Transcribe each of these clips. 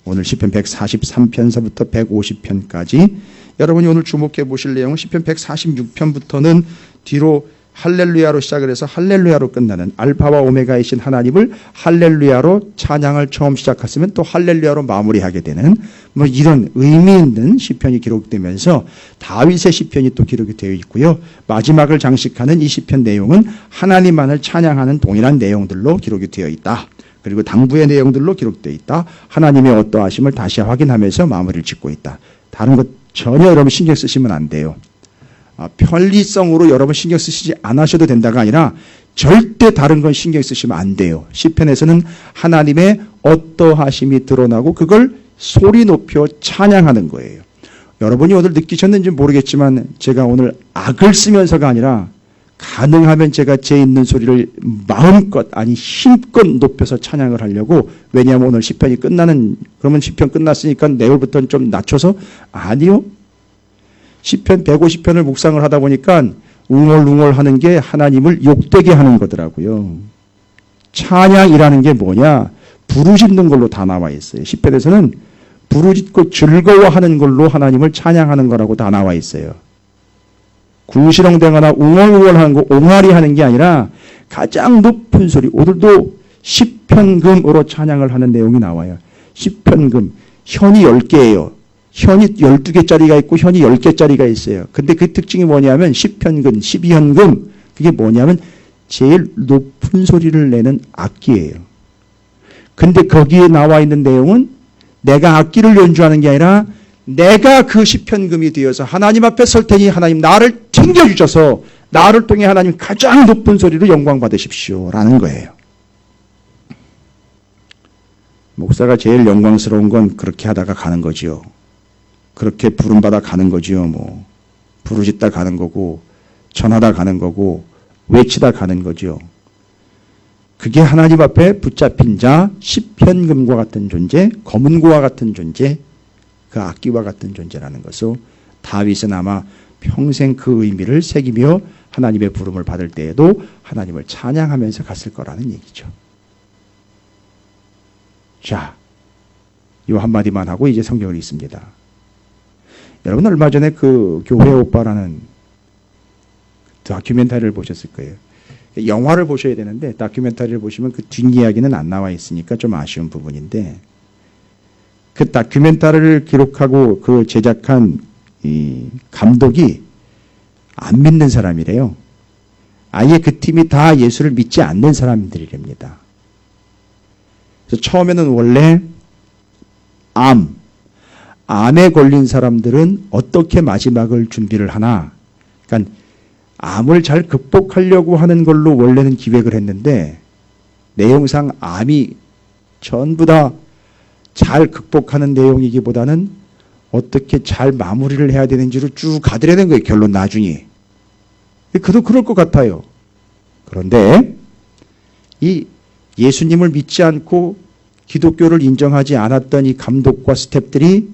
오늘 시편 143편서부터 150편까지 여러분이 오늘 주목해 보실 내용은 시편 146편부터는 뒤로 할렐루야로 시작을 해서 할렐루야로 끝나는 알파와 오메가이신 하나님을 할렐루야로 찬양을 처음 시작했으면 또 할렐루야로 마무리하게 되는 뭐 이런 의미 있는 시편이 기록되면서 다윗의 시편이 또 기록이 되어 있고요. 마지막을 장식하는 이 시편 내용은 하나님만을 찬양하는 동일한 내용들로 기록이 되어 있다. 그리고 당부의 내용들로 기록되어 있다. 하나님의 어떠하심을 다시 확인하면서 마무리를 짓고 있다. 다른 것 전혀 여러분 신경 쓰시면 안 돼요. 편리성으로 여러분 신경 쓰시지 않으셔도 된다가 아니라 절대 다른 건 신경 쓰시면 안 돼요. 시편에서는 하나님의 어떠하심이 드러나고 그걸 소리 높여 찬양하는 거예요. 여러분이 오늘 느끼셨는지 모르겠지만 제가 오늘 악을 쓰면서가 아니라 가능하면 제가 제 있는 소리를 마음껏 아니 힘껏 높여서 찬양을 하려고. 왜냐하면 오늘 시편이 끝나는, 그러면 시편 끝났으니까 내일부터는 좀 낮춰서, 아니요. 시편 150편을 묵상을 하다 보니까 웅얼웅얼 하는 게 하나님을 욕되게 하는 거더라고요. 찬양이라는 게 뭐냐? 부르짖는 걸로 다 나와 있어요. 시편에서는 부르짖고 즐거워하는 걸로 하나님을 찬양하는 거라고 다 나와 있어요. 궁시렁대거나 웅얼웅얼하는 거 옹알이 하는 게 아니라 가장 높은 소리, 오늘도 시편금으로 찬양을 하는 내용이 나와요. 시편금, 현이 10개예요. 현이 12개짜리가 있고 현이 10개짜리가 있어요. 근데 그 특징이 뭐냐면 시편금, 12현금, 그게 뭐냐면 제일 높은 소리를 내는 악기예요. 근데 거기에 나와 있는 내용은 내가 악기를 연주하는 게 아니라 내가 그 시편금이 되어서 하나님 앞에 설 테니 하나님 나를 챙겨주셔서 나를 통해 하나님 가장 높은 소리로 영광 받으십시오 라는 거예요. 목사가 제일 영광스러운 건 그렇게 하다가 가는 거지요. 그렇게 부름받아 가는 거지요. 뭐 부르짖다 가는 거고 전하다 가는 거고 외치다 가는 거지요. 그게 하나님 앞에 붙잡힌 자, 시편금과 같은 존재, 검은고와 같은 존재, 그 악기와 같은 존재라는 것을 다윗은 아마 평생 그 의미를 새기며 하나님의 부름을 받을 때에도 하나님을 찬양하면서 갔을 거라는 얘기죠. 자, 이 한마디만 하고 이제 성경을 읽습니다. 여러분 얼마 전에 그 교회 오빠라는 다큐멘터리를 보셨을 거예요. 영화를 보셔야 되는데 다큐멘터리를 보시면 그 뒷이야기는 안 나와 있으니까 좀 아쉬운 부분인데, 그 다큐멘터리를 기록하고 그 제작한 이 감독이 안 믿는 사람이래요. 아예 그 팀이 다 예수를 믿지 않는 사람들이랍니다. 그래서 처음에는 원래 암에 걸린 사람들은 어떻게 마지막을 준비를 하나, 그러니까 암을 잘 극복하려고 하는 걸로 원래는 기획을 했는데 내용상 암이 전부 다 잘 극복하는 내용이기보다는 어떻게 잘 마무리를 해야 되는지로 쭉 가더라는 거예요. 결론 나중에. 그도 그럴 것 같아요. 그런데 이 예수님을 믿지 않고 기독교를 인정하지 않았던 이 감독과 스태프들이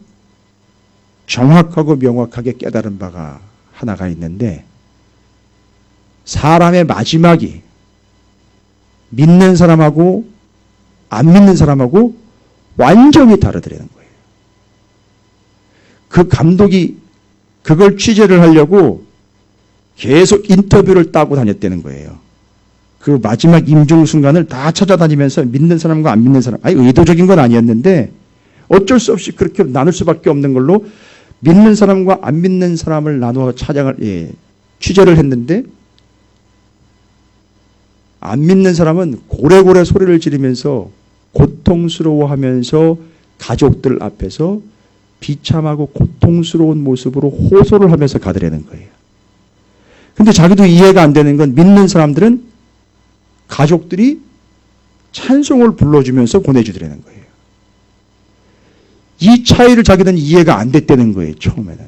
정확하고 명확하게 깨달은 바가 하나가 있는데, 사람의 마지막이 믿는 사람하고 안 믿는 사람하고 완전히 다르더라는 거예요. 그 감독이 그걸 취재를 하려고 계속 인터뷰를 따고 다녔다는 거예요. 그 마지막 임종 순간을 다 찾아다니면서 믿는 사람과 안 믿는 사람, 아니 의도적인 건 아니었는데 어쩔 수 없이 그렇게 나눌 수밖에 없는 걸로 믿는 사람과 안 믿는 사람을 나누어 취재를 했는데, 안 믿는 사람은 고래고래 소리를 지르면서 고통스러워하면서 가족들 앞에서 비참하고 고통스러운 모습으로 호소를 하면서 가더라는 거예요. 근데 자기도 이해가 안 되는 건 믿는 사람들은 가족들이 찬송을 불러주면서 보내주더라는 거예요. 이 차이를 자기는 이해가 안 됐다는 거예요. 처음에는.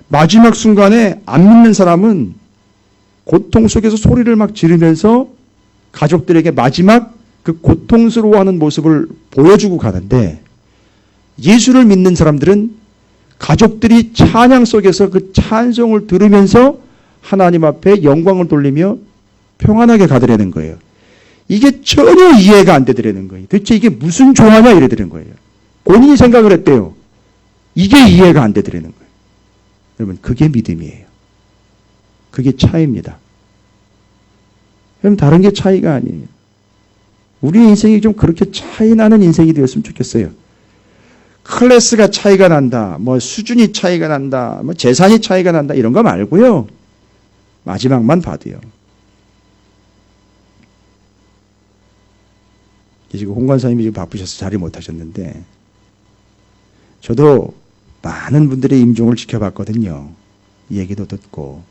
마지막 순간에 안 믿는 사람은 고통 속에서 소리를 막 지르면서 가족들에게 마지막 그 고통스러워하는 모습을 보여주고 가는데, 예수를 믿는 사람들은 가족들이 찬양 속에서 그 찬송을 들으면서 하나님 앞에 영광을 돌리며 평안하게 가더라는 거예요. 이게 전혀 이해가 안 되더라는 거예요. 도대체 이게 무슨 조화냐 이러더라는 거예요. 본인이 생각을 했대요. 이게 이해가 안 되더라는 거예요. 여러분, 그게 믿음이에요. 그게 차이입니다. 여러분, 다른 게 차이가 아니에요. 우리 인생이 좀 그렇게 차이 나는 인생이 되었으면 좋겠어요. 클래스가 차이가 난다, 뭐 수준이 차이가 난다, 뭐 재산이 차이가 난다, 이런 거 말고요. 마지막만 봐도요. 지금 홍 권사님이 지금 바쁘셔서 자리 못 하셨는데, 저도 많은 분들의 임종을 지켜봤거든요. 얘기도 듣고.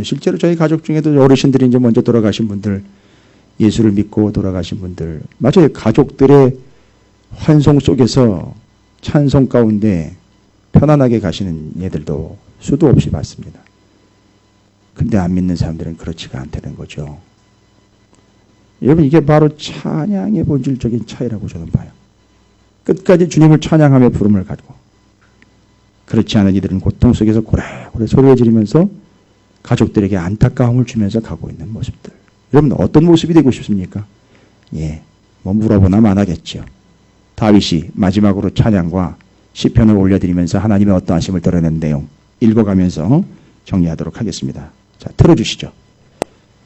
실제로 저희 가족 중에도 어르신들이 이제 먼저 돌아가신 분들, 예수를 믿고 돌아가신 분들, 맞아요. 가족들의 환송 속에서 찬송 가운데 편안하게 가시는 예들도 수도 없이 봤습니다. 근데 안 믿는 사람들은 그렇지가 않다는 거죠. 여러분, 이게 바로 찬양의 본질적인 차이라고 저는 봐요. 끝까지 주님을 찬양하며 부름을 가지고, 그렇지 않은 이들은 고통 속에서 고래고래 소리를 지르면서 가족들에게 안타까움을 주면서 가고 있는 모습들. 여러분, 어떤 모습이 되고 싶습니까? 예, 뭐 물어보나 마나겠죠. 다윗이 마지막으로 찬양과 시편을 올려드리면서 하나님의 어떠하심을 드러낸 내용 읽어가면서 정리하도록 하겠습니다. 자, 틀어주시죠.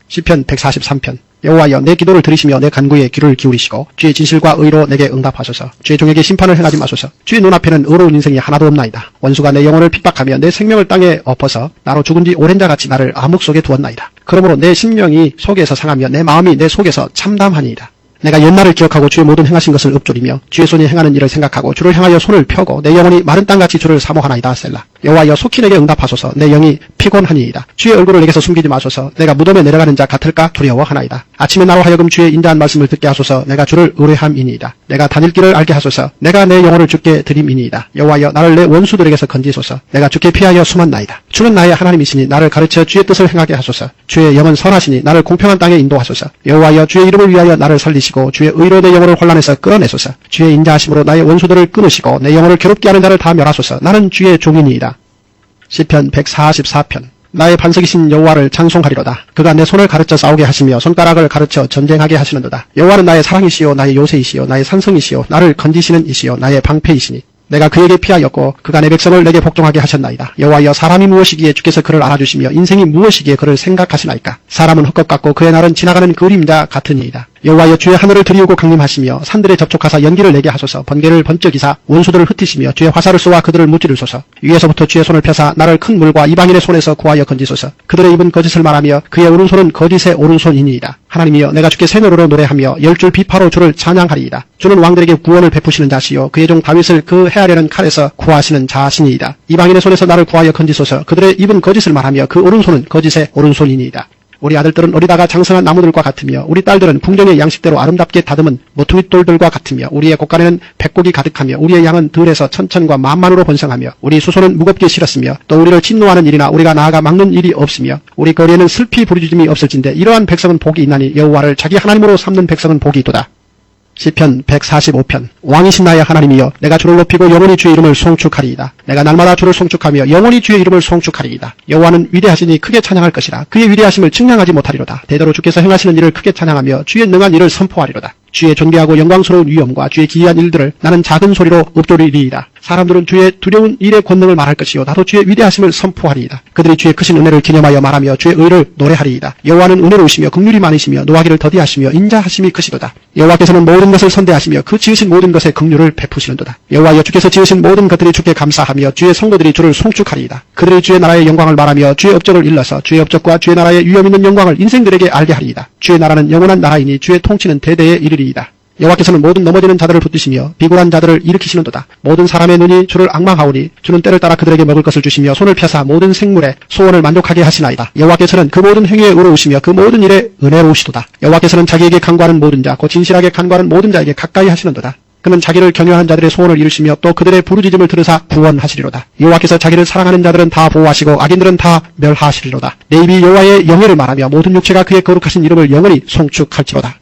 시편 143편. 여호와여, 내 기도를 들으시며 내 간구에 귀를 기울이시고 주의 진실과 의로 내게 응답하소서. 주의 종에게 심판을 행하지 마소서. 주의 눈앞에는 의로운 인생이 하나도 없나이다. 원수가 내 영혼을 핍박하며 내 생명을 땅에 엎어서 나로 죽은 지 오랜 자같이 나를 암흑 속에 두었나이다. 그러므로 내 심령이 속에서 상하며 내 마음이 내 속에서 참담하니이다. 내가 옛날을 기억하고 주의 모든 행하신 것을 읊조리며 주의 손이 행하는 일을 생각하고 주를 향하여 손을 펴고 내 영혼이 마른 땅같이 주를 사모하나이다. 셀라. 여호와여, 속히 내게 응답하소서. 내 영이 피곤하니이다. 주의 얼굴을 내게서 숨기지 마소서. 내가 무덤에 내려가는 자 같을까 두려워하나이다. 아침에 나로 하여금 주의 인자한 말씀을 듣게 하소서. 내가 주를 의뢰함이니이다. 내가 다닐 길을 알게 하소서. 내가 내 영혼을 주께 드림이니이다. 여호와여, 나를 내 원수들에게서 건지소서. 내가 주께 피하여 숨었나이다. 주는 나의 하나님이시니 나를 가르쳐 주의 뜻을 행하게 하소서. 주의 영은 선하시니 나를 공평한 땅에 인도하소서. 여호와여, 주의 이름을 위하여 나를 살리시고 주의 의로 내 영혼을 혼란에서 끌어내소서. 주의 인자하심으로 나의 원수들을 끊으시고 내 영혼을 괴롭게 하는 자를 다 멸하소서. 나는 주의 종이니이다. 시편 144편. 나의 반석이신 여호와를 찬송하리로다. 그가 내 손을 가르쳐 싸우게 하시며 손가락을 가르쳐 전쟁하게 하시는도다. 여호와는 나의 사랑이시요 나의 요새이시요 나의 산성이시요 나를 건지시는 이시요 나의 방패이시니 내가 그에게 피하였고 그가 내 백성을 내게 복종하게 하셨나이다. 여호와여, 사람이 무엇이기에 주께서 그를 알아주시며 인생이 무엇이기에 그를 생각하시나이까. 사람은 헛것 같고 그의 날은 지나가는 그림자 같으니이다. 여호와여, 주의 하늘을 들이우고 강림하시며 산들에 접촉하사 연기를 내게 하소서. 번개를 번쩍이사 원수들을 흩으시며 주의 화살을 쏘아 그들을 무찌르소서. 위에서부터 주의 손을 펴사 나를 큰 물과 이방인의 손에서 구하여 건지소서. 그들의 입은 거짓을 말하며 그의 오른손은 거짓의 오른손이니이다. 하나님이여, 내가 주께 새 노래로 노래하며 열줄 비파로 주를 찬양하리이다. 주는 왕들에게 구원을 베푸시는 자시요 그의 종 다윗을 그 해하려는 칼에서 구하시는 자신이이다. 이방인의 손에서 나를 구하여 건지소서. 그들의 입은 거짓을 말하며 그 오른손은 거짓의 오른손이니이다. 우리 아들들은 어리다가 장성한 나무들과 같으며 우리 딸들은 궁정의 양식대로 아름답게 다듬은 모퉁이돌들과 같으며 우리의 곳간에는 백곡이 가득하며 우리의 양은 들에서 천천과 만만으로 번성하며 우리 수소는 무겁게 실었으며 또 우리를 진노하는 일이나 우리가 나아가 막는 일이 없으며 우리 거리에는 슬피 부르짖음이 없을진데 이러한 백성은 복이 있나니 여호와를 자기 하나님으로 삼는 백성은 복이 있도다. 시편 145편. 왕이신 나의 하나님이여, 내가 주를 높이고 영원히 주의 이름을 송축하리이다. 내가 날마다 주를 송축하며 영원히 주의 이름을 송축하리이다. 여호와는 위대하시니 크게 찬양할 것이라. 그의 위대하심을 측량하지 못하리로다. 대대로 주께서 행하시는 일을 크게 찬양하며 주의 능한 일을 선포하리로다. 주의 존귀하고 영광스러운 위엄과 주의 기이한 일들을 나는 작은 소리로 읊조리리이다. 사람들은 주의 두려운 일의 권능을 말할 것이요 나도 주의 위대하심을 선포하리이다. 그들이 주의 크신 은혜를 기념하여 말하며 주의 의를 노래하리이다. 여호와는 은혜로우시며 긍휼이 많으시며 노하기를 더디하시며 인자하심이 크시도다. 여호와께서는 모든 것을 선대하시며 그 지으신 모든 것에 긍휼을 베푸시는도다. 여호와여, 주께서 지으신 모든 것들이 주께 감사하며 주의 성도들이 주를 송축하리이다. 그들이 주의 나라의 영광을 말하며 주의 업적을 일러서 주의 업적과 주의 나라의 위엄 있는 영광을 인생들에게 알게 하리이다. 주의 나라는 영원한 나라이니 주의 통치는 대대에 이르리이다. 여호와께서는 모든 넘어지는 자들을 붙드시며 비굴한 자들을 일으키시는도다. 모든 사람의 눈이 주를 앙망하오니 주는 때를 따라 그들에게 먹을 것을 주시며 손을 펴사 모든 생물의 소원을 만족하게 하시나이다. 여호와께서는 그 모든 행위에 의로우시며 그 모든 일에 은혜로우시도다. 여호와께서는 자기에게 간구하는 모든 자 곧 진실하게 간구하는 모든 자에게 가까이 하시는도다. 그는 자기를 경외하는 자들의 소원을 이루시며 또 그들의 부르짖음을 들으사 구원하시리로다. 여호와께서 자기를 사랑하는 자들은 다 보호하시고 악인들은 다 멸하시리로다. 내 입이 여호와의 영예를 말하며 모든 육체가 그의 거룩하신 이름을 영원히 송축할지로다.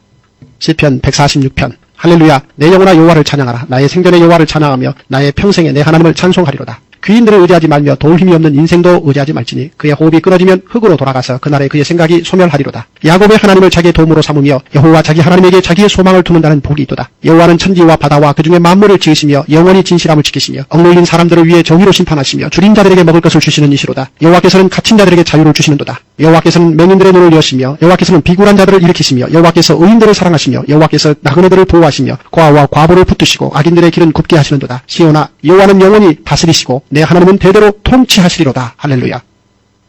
시편 146편. 할렐루야, 내 영혼아 여호와를 찬양하라. 나의 생전에 여호와를 찬양하며 나의 평생에 내 하나님을 찬송하리로다. 귀인들을 의지하지 말며 도울 힘이 없는 인생도 의지하지 말지니 그의 호흡이 끊어지면 흙으로 돌아가서 그날에 그의 생각이 소멸하리로다. 야곱의 하나님을 자기의 도움으로 삼으며 여호와 자기 하나님에게 자기의 소망을 두는다는 복이 있도다. 여호와는 천지와 바다와 그 중에 만물을 지으시며 영원히 진실함을 지키시며 억눌린 사람들을 위해 정의로 심판하시며 줄인 자들에게 먹을 것을 주시는 이시로다. 여호와께서는 갇힌 자들에게 자유를 주시는도다. 여호와께서는 맹인들의 눈을 여시며 여호와께서는 비굴한 자들을 일으키시며 여호와께서 의인들을 사랑하시며 여호와께서 나그네들을 보호하시며 고아와 과부를 붙드시고 악인들의 길은 굽게 하시는도다. 시온아, 여호와는 영원히 다스리시고 내 하나님은 대대로 통치하시리로다. 할렐루야.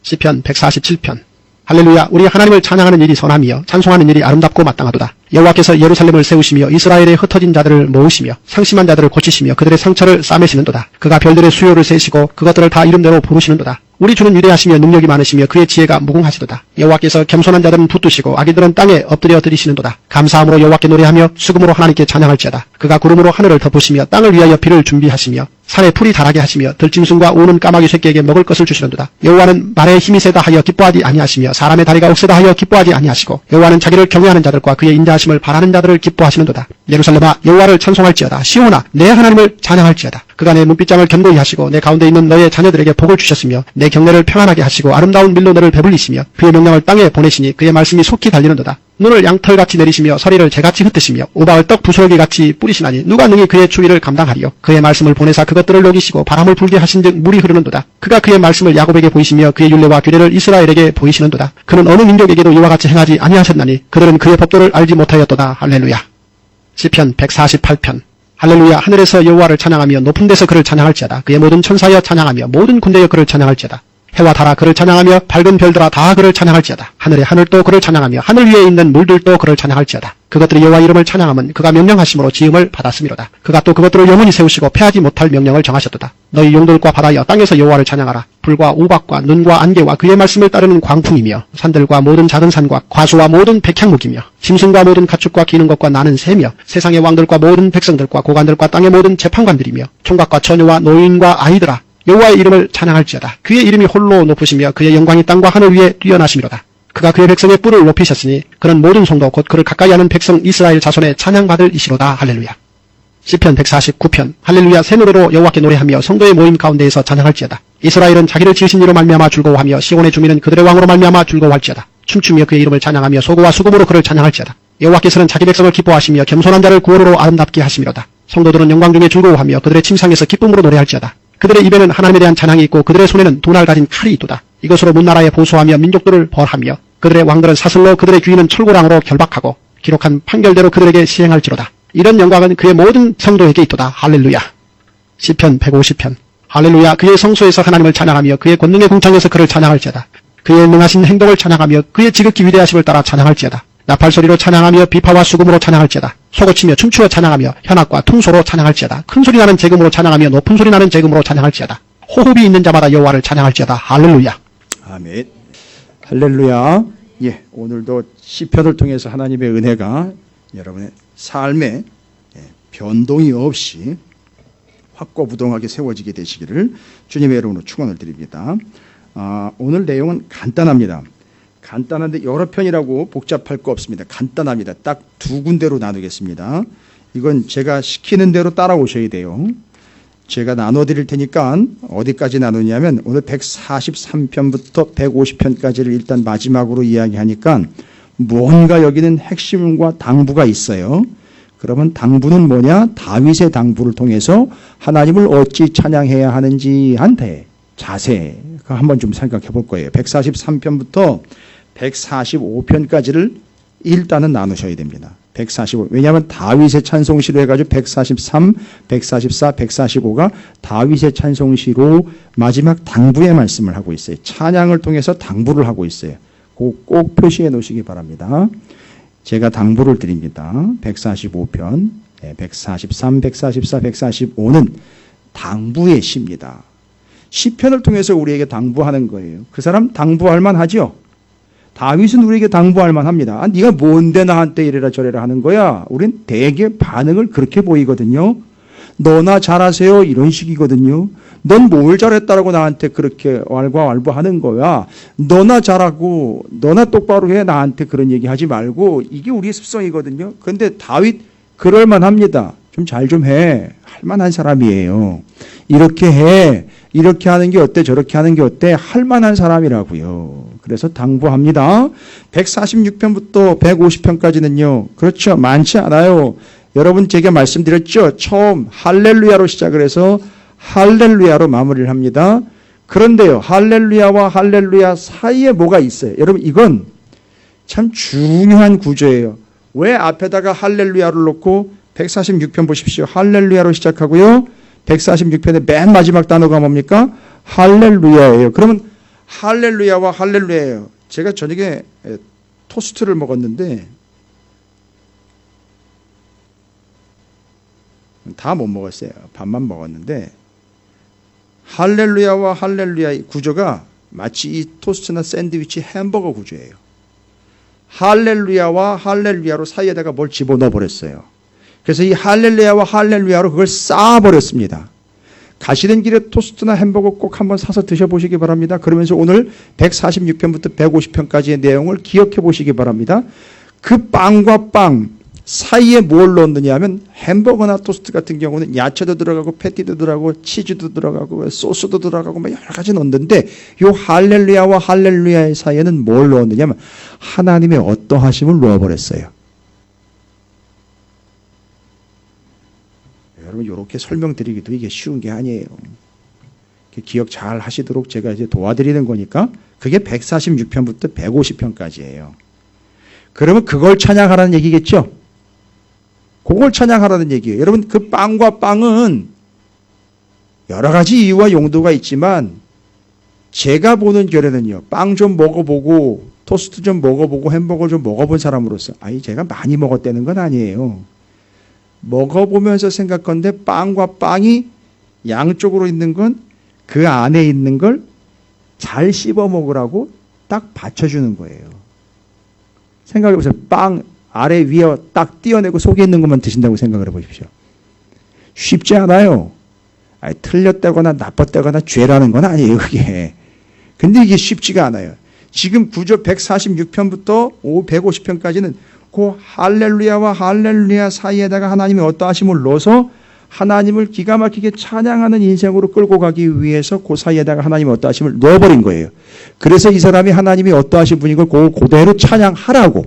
시편 147편. 할렐루야. 우리 하나님을 찬양하는 일이 선함이여 찬송하는 일이 아름답고 마땅하도다. 여호와께서 예루살렘을 세우시며 이스라엘의 흩어진 자들을 모으시며 상심한 자들을 고치시며 그들의 상처를 싸매시는도다. 그가 별들의 수요를 세시고 그것들을 다 이름대로 부르시는도다. 우리 주는 위대하시며 능력이 많으시며 그의 지혜가 무궁하시도다. 여호와께서 겸손한 자들은 붙드시고 악인들은 땅에 엎드려 드리시는도다. 감사함으로 여호와께 노래하며 수금으로 하나님께 찬양할지어다. 그가 구름으로 하늘을 덮으시며 땅을 위하여 비를 준비하시며 산에 풀이 자라게 하시며 들짐승과 우는 까마귀 새끼에게 먹을 것을 주시는도다. 여호와는 말에 힘이 세다 하여 기뻐하지 아니하시며 사람의 다리가 억세다 하여 기뻐하지 아니하시고 여호와는 자기를 경외하는 자들과 그의 인자하심을 바라는 자들을 기뻐하시는도다. 예루살렘아, 여호와를 찬송할지어다. 시온아, 내 하나님을 찬양할지어다. 그가 내 눈빛장을 견고히 하시고 내 가운데 있는 너의 자녀들에게 복을 주셨으며 내 경내를 평안하게 하시고 아름다운 밀로 너를 배불리시며 그의 명령을 땅에 보내시니 그의 말씀이 속히 달리는도다. 눈을 양털같이 내리시며 서리를 재같이 흩으시며 우박을 떡 부스러기같이 뿌리시나니 누가 능히 그의 추위를 감당하리요. 그의 말씀을 보내사 그것들을 녹이시고 바람을 불게 하신즉 물이 흐르는도다. 그가 그의 말씀을 야곱에게 보이시며 그의 율례와 규례를 이스라엘에게 보이시는도다. 그는 어느 민족에게도 이와 같이 행하지 아니하셨나니 그들은 그의 법도를 알지 못하였도다. 할렐루야. 시편 148편. 할렐루야. 하늘에서 여호와를 찬양하며 높은 데서 그를 찬양할지어다. 그의 모든 천사여 찬양하며 모든 군대여 그를 찬양할지어다. 해와 달아 그를 찬양하며 밝은 별들아 다 그를 찬양할지어다. 하늘의 하늘도 그를 찬양하며 하늘 위에 있는 물들도 그를 찬양할지어다. 그것들이 여호와 이름을 찬양하면 그가 명령하심으로 지음을 받았음이로다. 그가 또 그것들을 영원히 세우시고 패하지 못할 명령을 정하셨도다. 너희 용들과 바다여 땅에서 여호와를 찬양하라. 불과 우박과 눈과 안개와 그의 말씀을 따르는 광풍이며 산들과 모든 작은 산과 과수와 모든 백향목이며 짐승과 모든 가축과 기는 것과 나는 새며 세상의 왕들과 모든 백성들과 고관들과 땅의 모든 재판관들이며 총각과 처녀와 노인과 아이들아 여호와의 이름을 찬양할지어다. 그의 이름이 홀로 높으시며 그의 영광이 땅과 하늘 위에 뛰어나심이로다. 그가 그의 백성의 뿔을 높이셨으니 그는 모든 성도 곧 그를 가까이 하는 백성 이스라엘 자손의 찬양받을 이시로다. 할렐루야. 시편 149편. 할렐루야. 새 노래로 여호와께 노래하며 성도의 모임 가운데에서 찬양할지어다. 이스라엘은 자기를 지으신 이로 말미암아 즐거워하며 시온의 주민은 그들의 왕으로 말미암아 즐거워할지어다. 춤추며 그의 이름을 찬양하며 소고와 수금으로 그를 찬양할지어다. 여호와께서는 자기 백성을 기뻐하시며 겸손한 자를 구원으로 아름답게 하심이로다. 성도들은 영광 중에 즐거워하며 그들의 침상에서 기쁨으로 노래할지어다. 그들의 입에는 하나님에 대한 찬양이 있고 그들의 손에는 두 날 가진 칼이 있도다. 이것으로 문나라에 보수하며 민족들을 벌하며 그들의 왕들은 사슬로 그들의 귀인은 철고랑으로 결박하고 기록한 판결대로 그들에게 시행할지로다. 이런 영광은 그의 모든 성도에게 있도다. 할렐루야. 시편 150편. 할렐루야. 그의 성소에서 하나님을 찬양하며 그의 권능의 궁창에서 그를 찬양할지어다. 그의 능하신 행동을 찬양하며 그의 지극히 위대하심을 따라 찬양할지어다. 나팔소리로 찬양하며 비파와 수금으로 찬양할지어다. 소고치며 춤추어 찬양하며 현악과 퉁소로 찬양할지어다. 큰소리 나는 재금으로 찬양하며 높은 소리 나는 재금으로 찬양할지어다. 호흡이 있는 자마다 여호와를 찬양할지어다. 할렐루야. 아멘. 할렐루야. 예, 오늘도 시편을 통해서 하나님의 은혜가 여러분의 삶에 변동이 없이 확고부동하게 세워지게 되시기를 주님의 이름으로 축원을 드립니다. 오늘 내용은 간단합니다. 간단한데 여러 편이라고 복잡할 거 없습니다. 간단합니다. 딱 두 군데로 나누겠습니다. 이건 제가 시키는 대로 따라오셔야 돼요. 제가 나눠드릴 테니까 어디까지 나누냐면 오늘 143편부터 150편까지를 일단 마지막으로 이야기하니까 뭔가 여기는 핵심과 당부가 있어요. 그러면 당부는 뭐냐? 다윗의 당부를 통해서 하나님을 어찌 찬양해야 하는지 한테 자세 한번 좀 생각해 볼 거예요. 143편부터 145편까지를 일단은 나누셔야 됩니다. 145. 왜냐하면 다윗의 찬송시로 해가지고 143, 144, 145가 다윗의 찬송시로 마지막 당부의 말씀을 하고 있어요. 찬양을 통해서 당부를 하고 있어요. 꼭 표시해 놓으시기 바랍니다. 제가 당부를 드립니다. 145편, 143, 144, 145는 당부의 시입니다. 시편을 통해서 우리에게 당부하는 거예요. 그 사람 당부할 만하죠? 다윗은 우리에게 당부할 만합니다. 네가 뭔데 나한테 이래라 저래라 하는 거야. 우린 대개 반응을 그렇게 보이거든요. 너나 잘하세요 이런 식이거든요. 넌 뭘 잘했다라고 나한테 그렇게 왈가왈부하는 거야. 너나 잘하고 너나 똑바로 해 나한테 그런 얘기하지 말고 이게 우리의 습성이거든요. 그런데 다윗 그럴 만합니다. 좀 잘 좀 해. 할 만한 사람이에요. 이렇게 해. 이렇게 하는 게 어때 저렇게 하는 게 어때 할 만한 사람이라고요. 그래서 당부합니다. 146편부터 150편까지는요. 그렇죠. 많지 않아요. 여러분 제가 말씀드렸죠. 처음 할렐루야로 시작을 해서 할렐루야로 마무리를 합니다. 그런데요. 할렐루야와 할렐루야 사이에 뭐가 있어요. 여러분 이건 참 중요한 구조예요. 왜 앞에다가 할렐루야를 놓고 146편 보십시오. 할렐루야로 시작하고요. 146편의 맨 마지막 단어가 뭡니까? 할렐루야예요. 그러면 할렐루야와 할렐루야예요. 제가 저녁에 토스트를 먹었는데 다 못 먹었어요. 밥만 먹었는데 할렐루야와 할렐루야의 구조가 마치 이 토스트나 샌드위치 햄버거 구조예요. 할렐루야와 할렐루야로 사이에다가 뭘 집어넣어 버렸어요. 그래서 이 할렐루야와 할렐루야로 그걸 쌓아버렸습니다. 가시는 길에 토스트나 햄버거 꼭 한번 사서 드셔보시기 바랍니다. 그러면서 오늘 146편부터 150편까지의 내용을 기억해 보시기 바랍니다. 그 빵과 빵 사이에 뭘 넣느냐 하면 햄버거나 토스트 같은 경우는 야채도 들어가고 패티도 들어가고 치즈도 들어가고 소스도 들어가고 뭐 여러 가지 넣는데 이 할렐루야와 할렐루야의 사이에는 뭘 넣었느냐 하면 하나님의 어떠하심을 넣어버렸어요. 여러분 이렇게 설명드리기도 이게 쉬운 게 아니에요. 기억 잘 하시도록 제가 이제 도와드리는 거니까 그게 146편부터 150편까지예요. 그러면 그걸 찬양하라는 얘기겠죠? 그걸 찬양하라는 얘기예요. 여러분 그 빵과 빵은 여러 가지 이유와 용도가 있지만 제가 보는 결에는요. 빵 좀 먹어보고 토스트 좀 먹어보고 햄버거 좀 먹어본 사람으로서 아니 제가 많이 먹었다는 건 아니에요. 먹어보면서 생각건데 빵과 빵이 양쪽으로 있는 건 그 안에 있는 걸 잘 씹어 먹으라고 딱 받쳐주는 거예요. 생각해보세요. 빵 아래 위에 딱 띄어내고 속에 있는 것만 드신다고 생각을 해보십시오. 쉽지 않아요. 아니, 틀렸다거나 나빴다거나 죄라는 건 아니에요. 그게. 근데 이게 쉽지가 않아요. 지금 구조 146편부터 150편까지는 그 할렐루야와 할렐루야 사이에다가 하나님의 어떠하심을 넣어서 하나님을 기가 막히게 찬양하는 인생으로 끌고 가기 위해서 그 사이에다가 하나님의 어떠하심을 넣어버린 거예요. 그래서 이 사람이 하나님이 어떠하신 분인 걸 그대로 찬양하라고.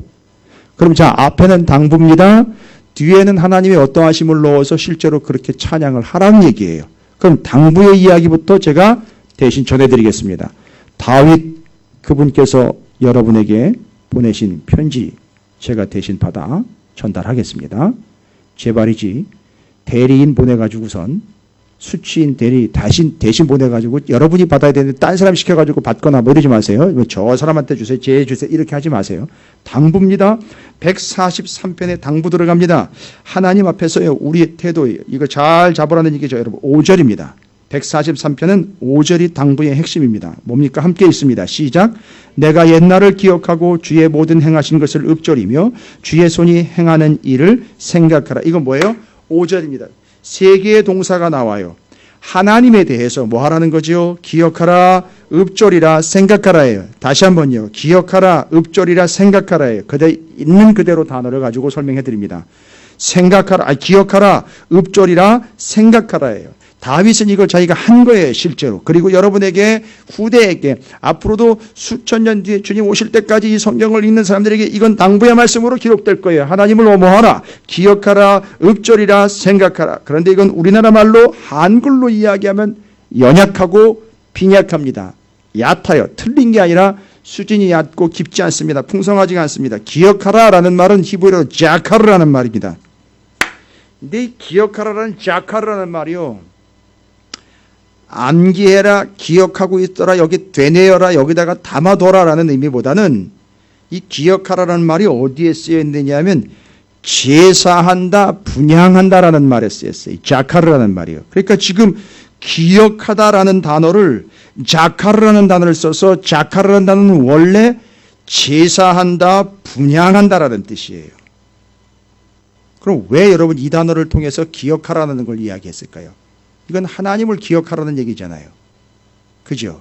그럼 자 앞에는 당부입니다. 뒤에는 하나님의 어떠하심을 넣어서 실제로 그렇게 찬양을 하라는 얘기예요. 그럼 당부의 이야기부터 제가 대신 전해드리겠습니다. 다윗 그분께서 여러분에게 보내신 편지 제가 대신 받아 전달하겠습니다. 제발이지 대리인 보내가지고선 수취인 대리 대신 보내가지고 여러분이 받아야 되는데 딴 사람 시켜가지고 받거나 뭐 이러지 마세요. 저 사람한테 주세요. 쟤 주세요. 이렇게 하지 마세요. 당부입니다. 143편에 당부 들어갑니다. 하나님 앞에서요. 우리의 태도 이거 잘 잡으라는 얘기죠. 여러분 5절입니다. 143편은 5절이 당부의 핵심입니다. 뭡니까? 함께 있습니다. 시작. 내가 옛날을 기억하고 주의 모든 행하신 것을 읊조리며 주의 손이 행하는 일을 생각하라. 이건 뭐예요? 5절입니다. 세 개의 동사가 나와요. 하나님에 대해서 뭐 하라는 거죠? 기억하라, 읊조리라, 생각하라예요. 다시 한번요. 기억하라, 읊조리라, 생각하라예요. 있는 그대로 단어를 가지고 설명해 드립니다. 기억하라, 읊조리라, 생각하라예요. 다윗은 이걸 자기가 한 거예요, 실제로. 그리고 여러분에게 후대에게 앞으로도 수천 년 뒤에 주님 오실 때까지 이 성경을 읽는 사람들에게 이건 당부의 말씀으로 기록될 거예요. 하나님을 뭐하라, 기억하라, 읊조리라, 생각하라. 그런데 이건 우리나라 말로 한글로 이야기하면 연약하고 빈약합니다. 얕아요. 틀린 게 아니라 수준이 얕고 깊지 않습니다. 풍성하지가 않습니다. 기억하라라는 말은 히브리어로 자카르라는 말입니다. 근데 이 기억하라라는 자카르라는 말이요. 암기해라, 기억하고 있더라, 여기 되뇌어라, 여기다가 담아둬라라는 의미보다는 이 기억하라라는 말이 어디에 쓰여 있느냐면 제사한다, 분향한다라는 말에 쓰였어요. 자카르라는 말이요. 그러니까 지금 기억하다라는 단어를 자카르라는 단어를 써서 자카르라는 단어는 원래 제사한다, 분향한다라는 뜻이에요. 그럼 왜 여러분 이 단어를 통해서 기억하라는 걸 이야기했을까요? 이건 하나님을 기억하라는 얘기잖아요. 그죠?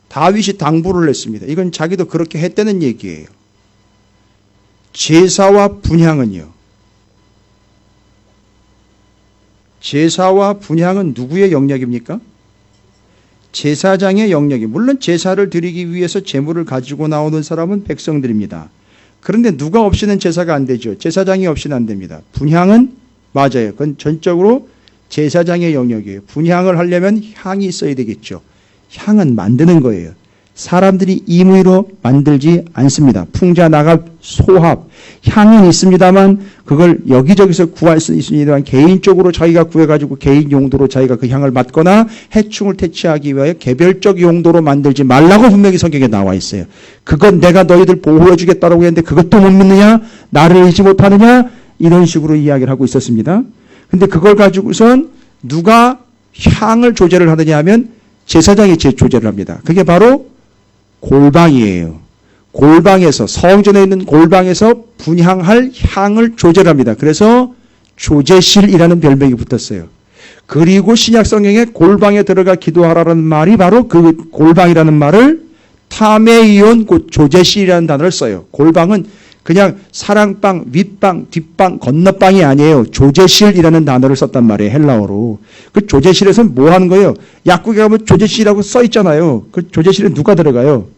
다윗이 당부를 했습니다. 이건 자기도 그렇게 했다는 얘기예요. 제사와 분향은요. 제사와 분향은 누구의 영역입니까? 제사장의 영역이, 물론 제사를 드리기 위해서 제물을 가지고 나오는 사람은 백성들입니다. 그런데 누가 없이는 제사가 안 되죠. 제사장이 없이는 안 됩니다. 분향은 맞아요. 그건 전적으로 제사장의 영역이에요. 분향을 하려면 향이 있어야 되겠죠. 향은 만드는 거예요. 사람들이 임의로 만들지 않습니다. 풍자, 나갑, 소합, 향은 있습니다만 그걸 여기저기서 구할 수 있습니다만 개인적으로 자기가 구해가지고 개인 용도로 자기가 그 향을 맡거나 해충을 퇴치하기 위하여 개별적 용도로 만들지 말라고 분명히 성경에 나와 있어요. 그건 내가 너희들 보호해 주겠다라고 했는데 그것도 못 믿느냐? 나를 의지 못하느냐? 이런 식으로 이야기를 하고 있었습니다. 근데 그걸 가지고선 누가 향을 조제를 하느냐 하면 제사장이 조제를 합니다. 그게 바로 골방이에요. 골방에서, 성전에 있는 골방에서 분향할 향을 조제를 합니다. 그래서 조제실이라는 별명이 붙었어요. 그리고 신약 성경에 골방에 들어가 기도하라는 말이 바로 그 골방이라는 말을 타메이온 조제실이라는 단어를 써요. 골방은 그냥 사랑방, 윗방, 뒷방, 건너방이 아니에요. 조제실이라는 단어를 썼단 말이에요. 헬라어로. 그 조제실에서는 뭐 하는 거예요? 약국에 가면 조제실이라고 써 있잖아요. 그 조제실에 누가 들어가요?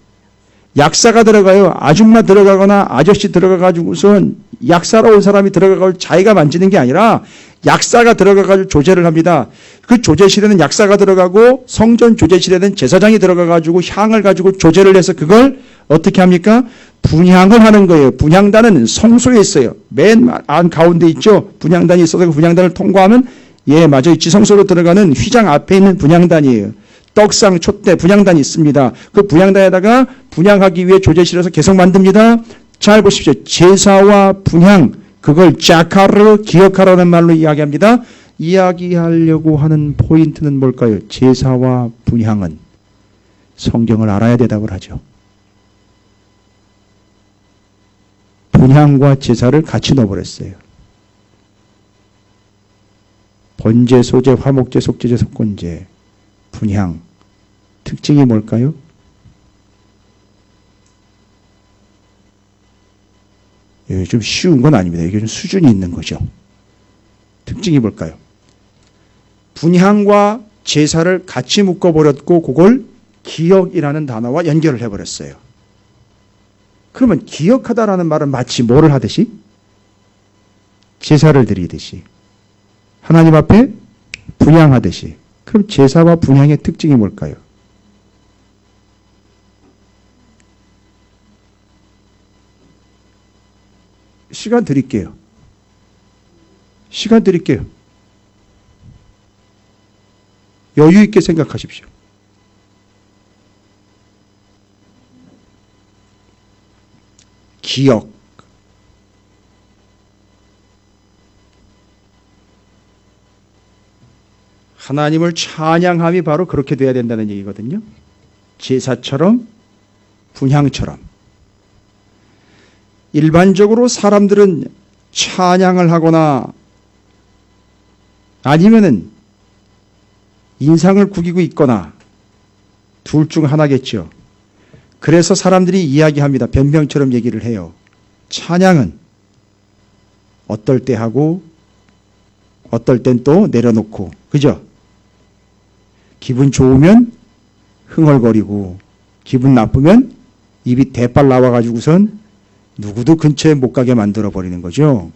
약사가 들어가요. 아줌마 들어가거나 아저씨 들어가가지고선 약사로 온 사람이 들어가고 자기가 만지는 게 아니라 약사가 들어가가지고 조제를 합니다. 그 조제실에는 약사가 들어가고 성전 조제실에는 제사장이 들어가가지고 향을 가지고 조제를 해서 그걸 어떻게 합니까? 분향을 하는 거예요. 분향단은 성소에 있어요. 맨 안 가운데 있죠. 분향단이 있어서 그 분향단을 통과하면 예 맞아요. 지성소로 들어가는 휘장 앞에 있는 분향단이에요. 떡상, 촛대, 분향단이 있습니다. 그 분향단에다가 분향하기 위해 조제실에서 계속 만듭니다. 잘 보십시오. 제사와 분향, 그걸 자카르, 기억하라는 말로 이야기합니다. 이야기하려고 하는 포인트는 뭘까요? 제사와 분향은 성경을 알아야 대답을 하죠. 분향과 제사를 같이 넣어버렸어요. 번제, 소제, 화목제, 속제제, 속건제, 분향. 특징이 뭘까요? 이게 좀 쉬운 건 아닙니다. 이게 좀 수준이 있는 거죠. 특징이 뭘까요? 분향과 제사를 같이 묶어버렸고 그걸 기억이라는 단어와 연결을 해버렸어요. 그러면 기억하다라는 말은 마치 뭐를 하듯이? 제사를 드리듯이. 하나님 앞에 분향하듯이. 그럼 제사와 분향의 특징이 뭘까요? 시간 드릴게요. 시간 드릴게요. 여유 있게 생각하십시오. 기억. 하나님을 찬양함이 바로 그렇게 돼야 된다는 얘기거든요. 제사처럼 분향처럼. 일반적으로 사람들은 찬양을 하거나 아니면은 인상을 구기고 있거나 둘 중 하나겠죠. 그래서 사람들이 이야기합니다. 변명처럼 얘기를 해요. 찬양은 어떨 때 하고 어떨 땐 또 내려놓고 그죠? 기분 좋으면 흥얼거리고 기분 나쁘면 입이 대빨 나와가지고선 누구도 근처에 못 가게 만들어버리는 거죠.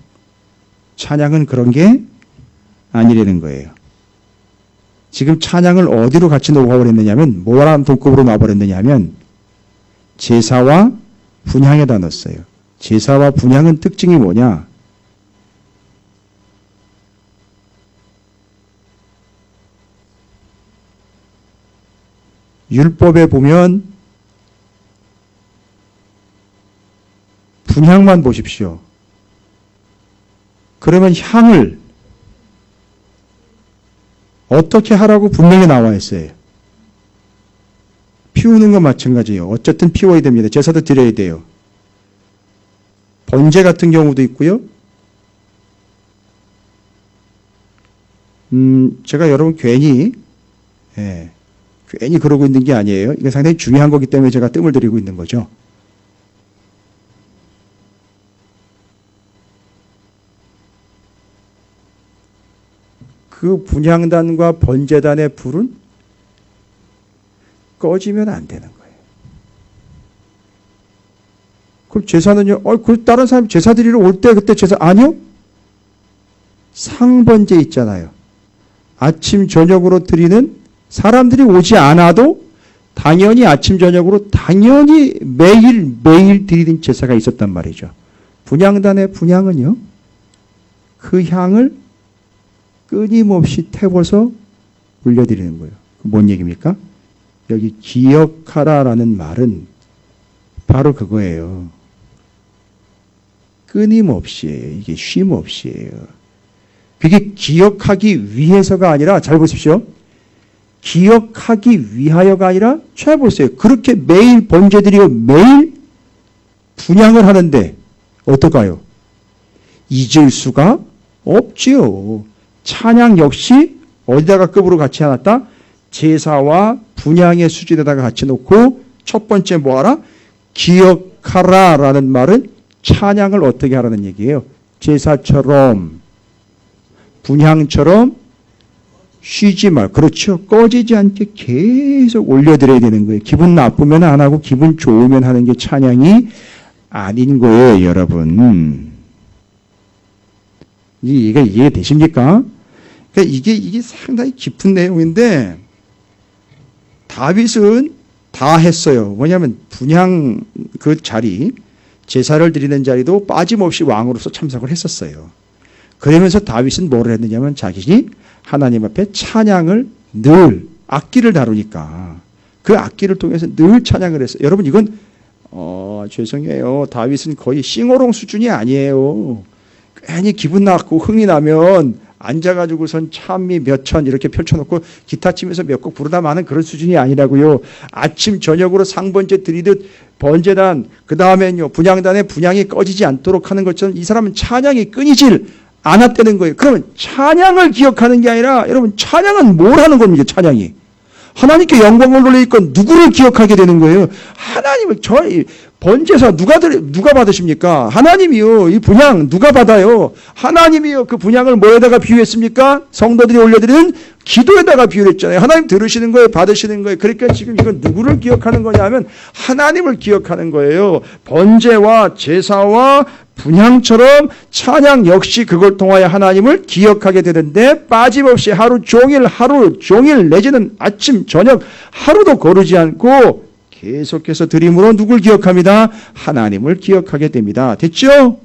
찬양은 그런 게 아니라는 거예요. 지금 찬양을 어디로 같이 놓아버렸느냐면 뭐라는 동급으로 놔버렸느냐면 제사와 분향에다 넣었어요. 제사와 분향은 특징이 뭐냐? 율법에 보면 분향만 보십시오. 그러면 향을 어떻게 하라고 분명히 나와 있어요. 피우는 건 마찬가지예요. 어쨌든 피워야 됩니다. 제사도 드려야 돼요. 번제 같은 경우도 있고요. 제가 여러분 괜히 그러고 있는 게 아니에요. 이게 상당히 중요한 거기 때문에 제가 뜸을 들이고 있는 거죠. 그 분향단과 번제단의 불은 꺼지면 안 되는 거예요. 그럼 제사는요? 그 다른 사람 제사 드리러 올 때 그때 제사 아니요? 상번제 있잖아요. 아침 저녁으로 드리는 사람들이 오지 않아도 당연히 아침 저녁으로 당연히 매일 드리는 제사가 있었단 말이죠. 분향단의 분향은요. 그 향을 끊임없이 태워서 올려드리는 거예요. 뭔 얘기입니까? 여기 기억하라라는 말은 바로 그거예요. 끊임없이 이게 쉼 없이예요. 그게 기억하기 위해서가 아니라 잘 보십시오. 기억하기 위하여가 아니라 잘 보세요. 그렇게 매일 번제드리고 매일 분향을 하는데 어떨까요? 잊을 수가 없지요. 찬양 역시 어디다가 급으로 같이 해놨다? 제사와 분향의 수준에다가 같이 놓고 첫 번째 뭐하라? 기억하라라는 말은 찬양을 어떻게 하라는 얘기예요. 제사처럼 분향처럼 쉬지 말. 그렇죠. 꺼지지 않게 계속 올려드려야 되는 거예요. 기분 나쁘면 안 하고 기분 좋으면 하는 게 찬양이 아닌 거예요, 여러분. 이게 이해되십니까? 그러니까 이게 상당히 깊은 내용인데 다윗은 다 했어요. 뭐냐면 분향 그 자리, 제사를 드리는 자리도 빠짐없이 왕으로서 참석을 했었어요. 그러면서 다윗은 뭐를 했느냐면 자신이 하나님 앞에 찬양을 늘 악기를 다루니까 그 악기를 통해서 늘 찬양을 했어요. 여러분 이건 죄송해요. 다윗은 거의 싱어롱 수준이 아니에요. 괜히 기분 나고 흥이 나면 앉아가지고선 찬미 몇 천 이렇게 펼쳐놓고 기타 치면서 몇 곡 부르다 마는 그런 수준이 아니라고요. 아침 저녁으로 상번제 드리듯 번제단 그 다음에는요 분향단의 분향이 꺼지지 않도록 하는 것처럼 이 사람은 찬양이 끊이질 않았다는 거예요. 그러면 찬양을 기억하는 게 아니라 여러분 찬양은 뭘 하는 겁니까? 찬양이 하나님께 영광을 돌릴 건 누구를 기억하게 되는 거예요? 하나님을 저희 번제사 누가 받으십니까? 하나님이요. 이 분향 누가 받아요? 하나님이요. 그 분향을 뭐에다가 비유했습니까? 성도들이 올려드리는 기도에다가 비유했잖아요. 하나님 들으시는 거예요. 받으시는 거예요. 그러니까 지금 이건 누구를 기억하는 거냐면 하나님을 기억하는 거예요. 번제와 제사와 분향처럼 찬양 역시 그걸 통하여 하나님을 기억하게 되는데 빠짐없이 하루 종일 내지는 아침 저녁 하루도 거르지 않고 계속해서 드림으로 누굴 기억합니다? 하나님을 기억하게 됩니다. 됐죠?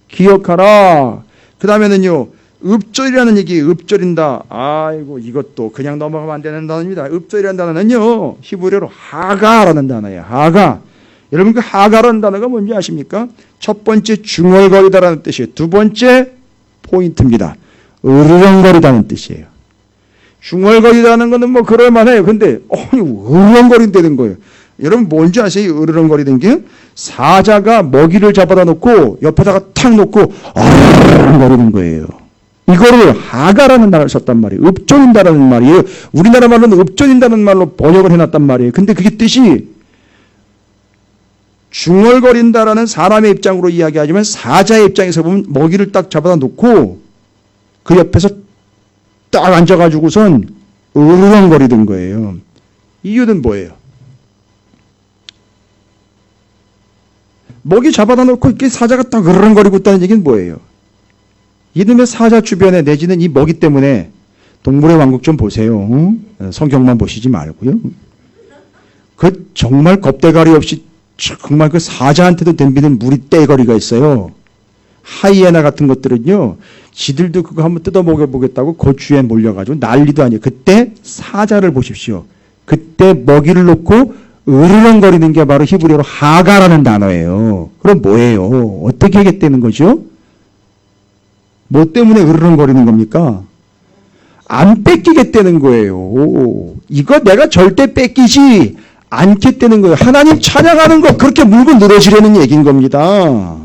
기억하라. 그 다음에는요 읍절이라는 얘기, 읍절인다. 아이고 이것도 그냥 넘어가면 안 되는 단어입니다. 읍절이라는 단어는요 히브리어로 하가라는 단어예요. 하가. 여러분 그 하가라는 단어가 뭔지 아십니까? 첫 번째 중얼거리다라는 뜻이에요. 두 번째 포인트입니다. 으르렁거리다는 뜻이에요. 중얼거리다는 것은 뭐 그럴만해요. 근데 으르렁거린다는 거예요. 여러분 뭔지 아세요? 으르렁거리는 게 사자가 먹이를 잡아다 놓고 옆에다가 탁 놓고 으르렁거리는 거예요. 이거를 하가라는 단어를 썼단 말이에요. 읍전인다라는 말이에요. 우리나라 말로는 읍전인다는 말로 번역을 해놨단 말이에요. 근데 그게 뜻이 중얼거린다라는 사람의 입장으로 이야기하지만 사자의 입장에서 보면 먹이를 딱 잡아다 놓고 그 옆에서 딱 앉아가지고선 으르렁거리던 거예요. 이유는 뭐예요? 먹이 잡아다 놓고 이렇게 사자가 딱 으르렁거리고 있다는 얘기는 뭐예요? 이놈의 사자 주변에 내지는 이 먹이 때문에 동물의 왕국 좀 보세요. 성경만 보시지 말고요. 그 정말 겁대가리 없이 정말 그 사자한테도 덤비는 무리 떼거리가 있어요. 하이에나 같은 것들은요. 지들도 그거 한번 뜯어 먹여보겠다고 고추에 몰려가지고 난리도 아니에요. 그때 사자를 보십시오. 그때 먹이를 놓고 으르렁거리는 게 바로 히브리어로 하가라는 단어예요. 그럼 뭐예요? 어떻게 하겠다는 거죠? 뭐 때문에 으르렁거리는 겁니까? 안 뺏기겠다는 거예요. 이거 내가 절대 뺏기지 않겠다는 거예요. 하나님 찬양하는 거 그렇게 물고 늘어지려는 얘기인 겁니다.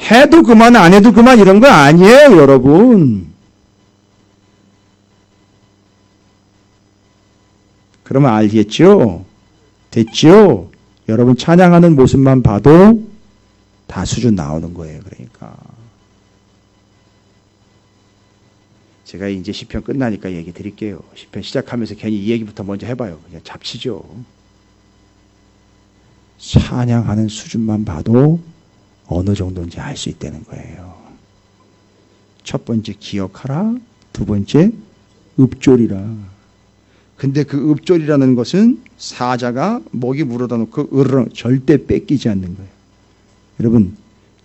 해도 그만 안 해도 그만 이런 거 아니에요, 여러분. 그러면 알겠죠? 됐죠? 여러분 찬양하는 모습만 봐도 다 수준 나오는 거예요. 그러니까 제가 이제 시편 끝나니까 얘기 드릴게요. 시편 시작하면서 괜히 이 얘기부터 먼저 해봐요. 그냥 잡치죠. 찬양하는 수준만 봐도 어느 정도인지 알 수 있다는 거예요. 첫 번째 기억하라. 두 번째 읍조리라. 근데 그 읍조리라는 것은 사자가 목이 물어다 놓고 으르렁 절대 뺏기지 않는 거예요. 여러분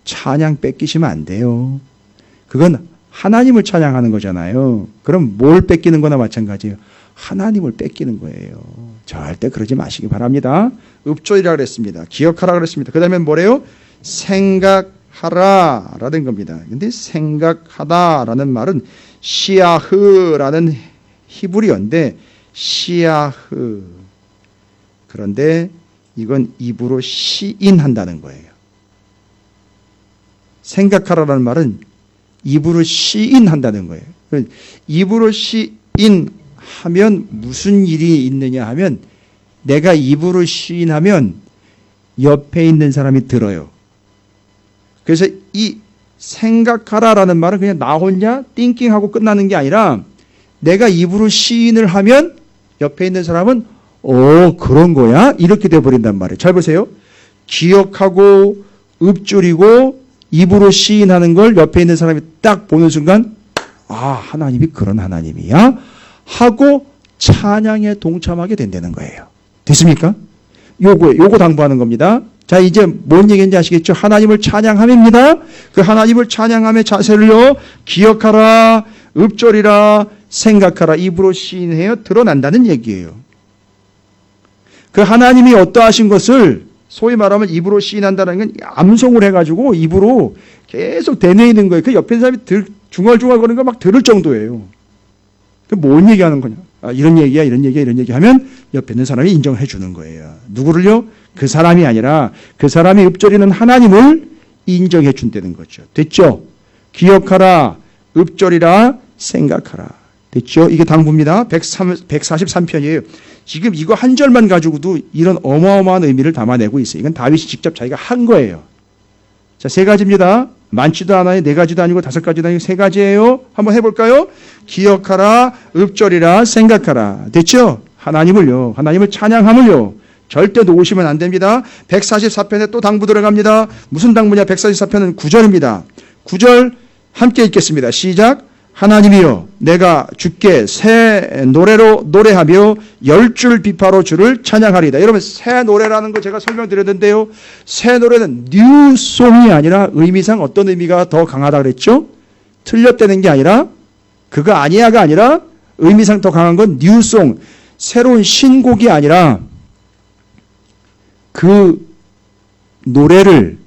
찬양 뺏기시면 안 돼요. 그건 하나님을 찬양하는 거잖아요. 그럼 뭘 뺏기는 거나 마찬가지예요. 하나님을 뺏기는 거예요. 절대 그러지 마시기 바랍니다. 읍조리라 그랬습니다. 기억하라 그랬습니다. 그 다음에 뭐래요? 생각하라 라는 겁니다. 근데 생각하다라는 말은 시아흐라는 히브리어인데 시아흐. 그런데 이건 입으로 시인한다는 거예요. 생각하라는 말은 입으로 시인한다는 거예요. 입으로 시인하면 무슨 일이 있느냐 하면 내가 입으로 시인하면 옆에 있는 사람이 들어요. 그래서 이 생각하라라는 말은 그냥 나 혼자 띵킹하고 끝나는 게 아니라 내가 입으로 시인을 하면 옆에 있는 사람은 그런 거야? 이렇게 돼버린단 말이에요. 잘 보세요. 기억하고 읊조리고 입으로 시인하는 걸 옆에 있는 사람이 딱 보는 순간 하나님이 그런 하나님이야? 하고 찬양에 동참하게 된다는 거예요. 됐습니까? 요거 당부하는 겁니다. 자, 이제 뭔 얘기인지 아시겠죠? 하나님을 찬양함입니다. 그 하나님을 찬양함의 자세를요, 기억하라, 읊조리라, 생각하라, 입으로 시인해요. 드러난다는 얘기예요. 그 하나님이 어떠하신 것을 소위 말하면 입으로 시인한다는 건 암송을 해가지고 입으로 계속 되뇌이는 거예요. 그 옆에 있는 사람이 중얼중얼 거리는 거 막 들을 정도예요. 그 뭔 얘기하는 거냐? 이런 얘기야, 이런 얘기야, 이런 얘기 하면 옆에 있는 사람이 인정해 주는 거예요. 누구를요? 그 사람이 아니라 그 사람이 읊조리는 하나님을 인정해 준다는 거죠. 됐죠? 기억하라, 읊조리라, 생각하라. 됐죠? 이게 당부입니다. 143편이에요. 지금 이거 한 절만 가지고도 이런 어마어마한 의미를 담아내고 있어요. 이건 다윗이 직접 자기가 한 거예요. 자, 세 가지입니다. 많지도 않아요. 네 가지도 아니고 다섯 가지도 아니고 세 가지예요. 한번 해볼까요? 기억하라, 읊조리라, 생각하라. 됐죠? 하나님을 찬양함을요. 절대 놓으시면 안 됩니다. 144편에 또 당부 들어갑니다. 무슨 당부냐? 144편은 9절입니다. 9절 함께 읽겠습니다. 시작. 하나님이여 내가 주께 새 노래로 노래하며 10줄 비파로 주를 찬양하리이다. 여러분 새 노래라는 거 제가 설명드렸는데요. 새 노래는 뉴송이 아니라 의미상 어떤 의미가 더 강하다 그랬죠? 틀렸다는 게 아니라 그거 아니야가 아니라 의미상 더 강한 건 뉴송. 새로운 신곡이 아니라 그 노래를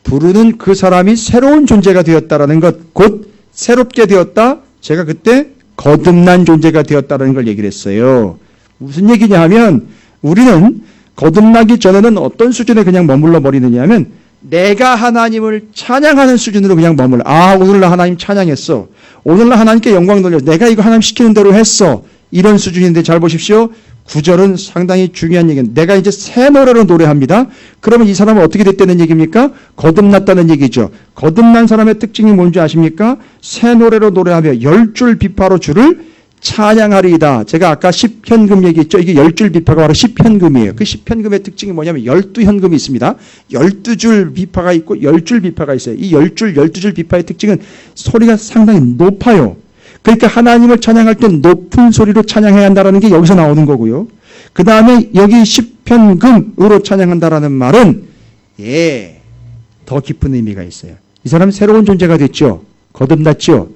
부르는 그 사람이 새로운 존재가 되었다라는 것, 곧 새롭게 되었다. 제가 그때 거듭난 존재가 되었다라는 걸 얘기를 했어요. 무슨 얘기냐 하면 우리는 거듭나기 전에는 어떤 수준에 그냥 머물러 버리느냐 하면 내가 하나님을 찬양하는 수준으로 그냥 머물러. 오늘날 하나님 찬양했어. 오늘날 하나님께 영광 돌려. 내가 이거 하나님 시키는 대로 했어. 이런 수준인데 잘 보십시오. 9절은 상당히 중요한 얘기예요. 내가 이제 새 노래로 노래합니다. 그러면 이 사람은 어떻게 됐다는 얘기입니까? 거듭났다는 얘기죠. 거듭난 사람의 특징이 뭔지 아십니까? 새 노래로 노래하며 10줄 비파로 주를 찬양하리이다. 제가 아까 10현금 얘기했죠. 이게 10줄 비파가 바로 10현금이에요. 그 10현금의 특징이 뭐냐면 12현금이 있습니다. 12줄 비파가 있고 10줄 비파가 있어요. 이 10줄, 12줄 비파의 특징은 소리가 상당히 높아요. 그러니까 하나님을 찬양할 때 높은 소리로 찬양해야 한다는 게 여기서 나오는 거고요. 그 다음에 여기 10현금으로 찬양한다라는 말은 더 깊은 의미가 있어요. 이 사람은 새로운 존재가 됐죠. 거듭났죠.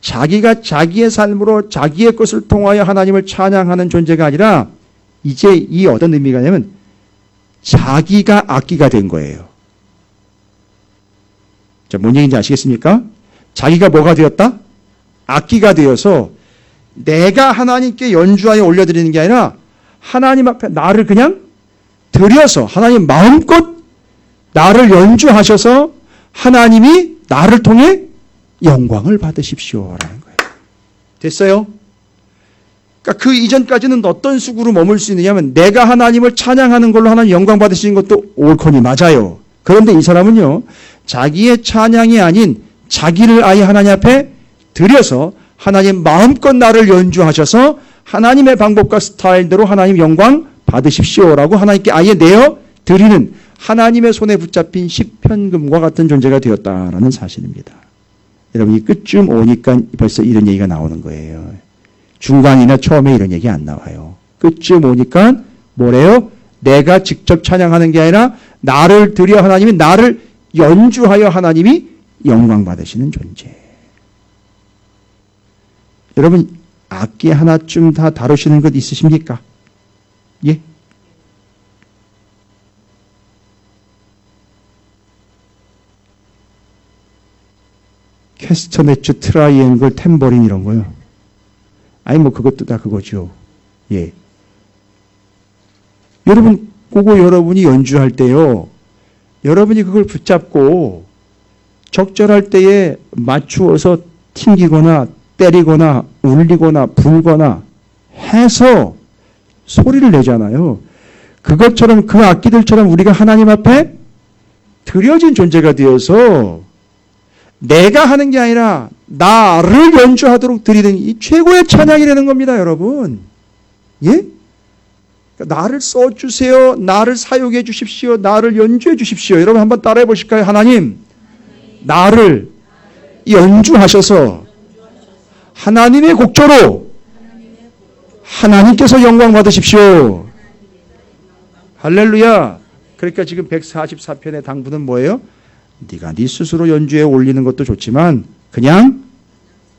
자기가 자기의 삶으로 자기의 것을 통하여 하나님을 찬양하는 존재가 아니라 이제 이 어떤 의미가 냐면 자기가 악기가 된 거예요. 자, 뭔 얘기인지 아시겠습니까? 자기가 뭐가 되었다? 악기가 되어서 내가 하나님께 연주하여 올려드리는 게 아니라 하나님 앞에 나를 그냥 드려서 하나님 마음껏 나를 연주하셔서 하나님이 나를 통해 영광을 받으십시오라는 거예요. 됐어요? 그러니까 그 이전까지는 어떤 식으로 머물 수 있느냐면 내가 하나님을 찬양하는 걸로 하나님 영광 받으시는 것도 옳거니 맞아요. 그런데 이 사람은요. 자기의 찬양이 아닌 자기를 아예 하나님 앞에 드려서 하나님 마음껏 나를 연주하셔서 하나님의 방법과 스타일대로 하나님 영광 받으십시오라고 하나님께 아예 내어 드리는 하나님의 손에 붙잡힌 시편금과 같은 존재가 되었다라는 사실입니다. 여러분 이 끝쯤 오니까 벌써 이런 얘기가 나오는 거예요. 중간이나 처음에 이런 얘기 안 나와요. 끝쯤 오니까 뭐래요? 내가 직접 찬양하는 게 아니라 나를 드려 하나님이 나를 연주하여 하나님이 영광 받으시는 존재. 여러분 악기 하나쯤 다 다루시는 것 있으십니까? 예? 캐스터네츠, 트라이앵글, 탬버린 이런 거요. 아니 뭐 그것도 다 그거죠. 예. 여러분 그거 여러분이 연주할 때요. 여러분이 그걸 붙잡고 적절할 때에 맞추어서 튕기거나 때리거나 울리거나 불거나 해서 소리를 내잖아요. 그것처럼 그 악기들처럼 우리가 하나님 앞에 드려진 존재가 되어서 내가 하는 게 아니라 나를 연주하도록 드리는 이 최고의 찬양이라는 겁니다, 여러분. 예? 그러니까 나를 써주세요. 나를 사용해 주십시오. 나를 연주해 주십시오. 여러분 한번 따라해 보실까요? 하나님, 나를 연주하셔서 하나님의 곡조로 하나님께서 영광 받으십시오. 할렐루야. 그러니까 지금 144편의 당부는 뭐예요? 네가 네 스스로 연주에 올리는 것도 좋지만 그냥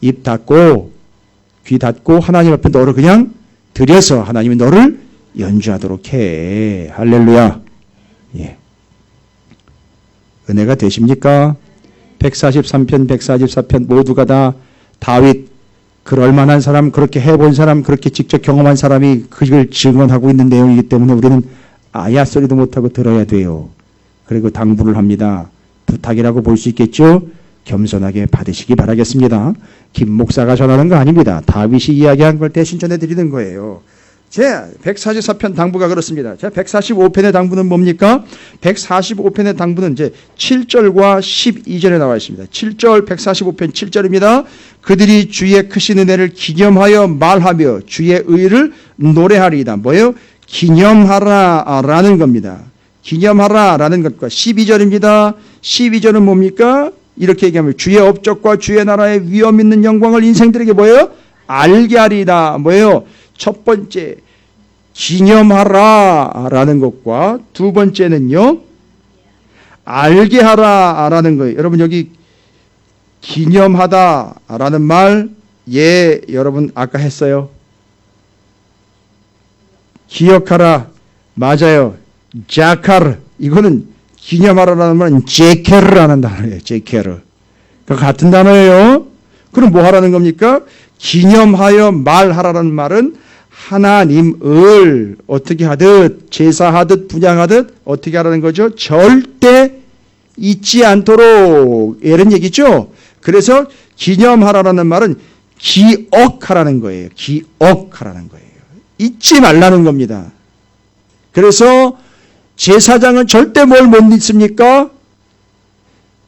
입 닫고 귀 닫고 하나님 앞에 너를 그냥 들여서 하나님이 너를 연주하도록 해. 할렐루야. 예. 은혜가 되십니까? 143편, 144편 모두가 다 다윗 그럴 만한 사람, 그렇게 해본 사람, 그렇게 직접 경험한 사람이 그걸 증언하고 있는 내용이기 때문에 우리는 아야 소리도 못하고 들어야 돼요. 그리고 당부를 합니다. 부탁이라고 볼 수 있겠죠? 겸손하게 받으시기 바라겠습니다. 김 목사가 전하는 거 아닙니다. 다윗이 이야기한 걸 대신 전해드리는 거예요. 제 144편 당부가 그렇습니다. 제 145편의 당부는 뭡니까? 145편의 당부는 이제 7절과 12절에 나와 있습니다. 7절 145편 7절입니다. 그들이 주의 크신 은혜를 기념하여 말하며 주의 의를 노래하리이다. 뭐예요? 기념하라라는 겁니다. 기념하라라는 것과 12절입니다. 12절은 뭡니까? 이렇게 얘기하면 주의 업적과 주의 나라의 위엄 있는 영광을 인생들에게 뭐예요? 알게 하리이다. 뭐예요? 첫 번째 기념하라라는 것과 두 번째는요. 알게 하라라는 거예요. 여러분 여기 기념하다라는 말 여러분 아까 했어요. 기억하라. 맞아요. 자카르. 이거는 기념하라라는 말은 제케르라는 단어예요. 제케르. 그 같은 단어예요. 그럼 뭐 하라는 겁니까? 기념하여 말하라는 말은 하나님을 어떻게 하듯 제사하듯 분양하듯 어떻게 하라는 거죠? 절대 잊지 않도록 이런 얘기죠. 그래서 기념하라는 말은 기억하라는 거예요. 기억하라는 거예요. 잊지 말라는 겁니다. 그래서 제사장은 절대 뭘 못 잊습니까?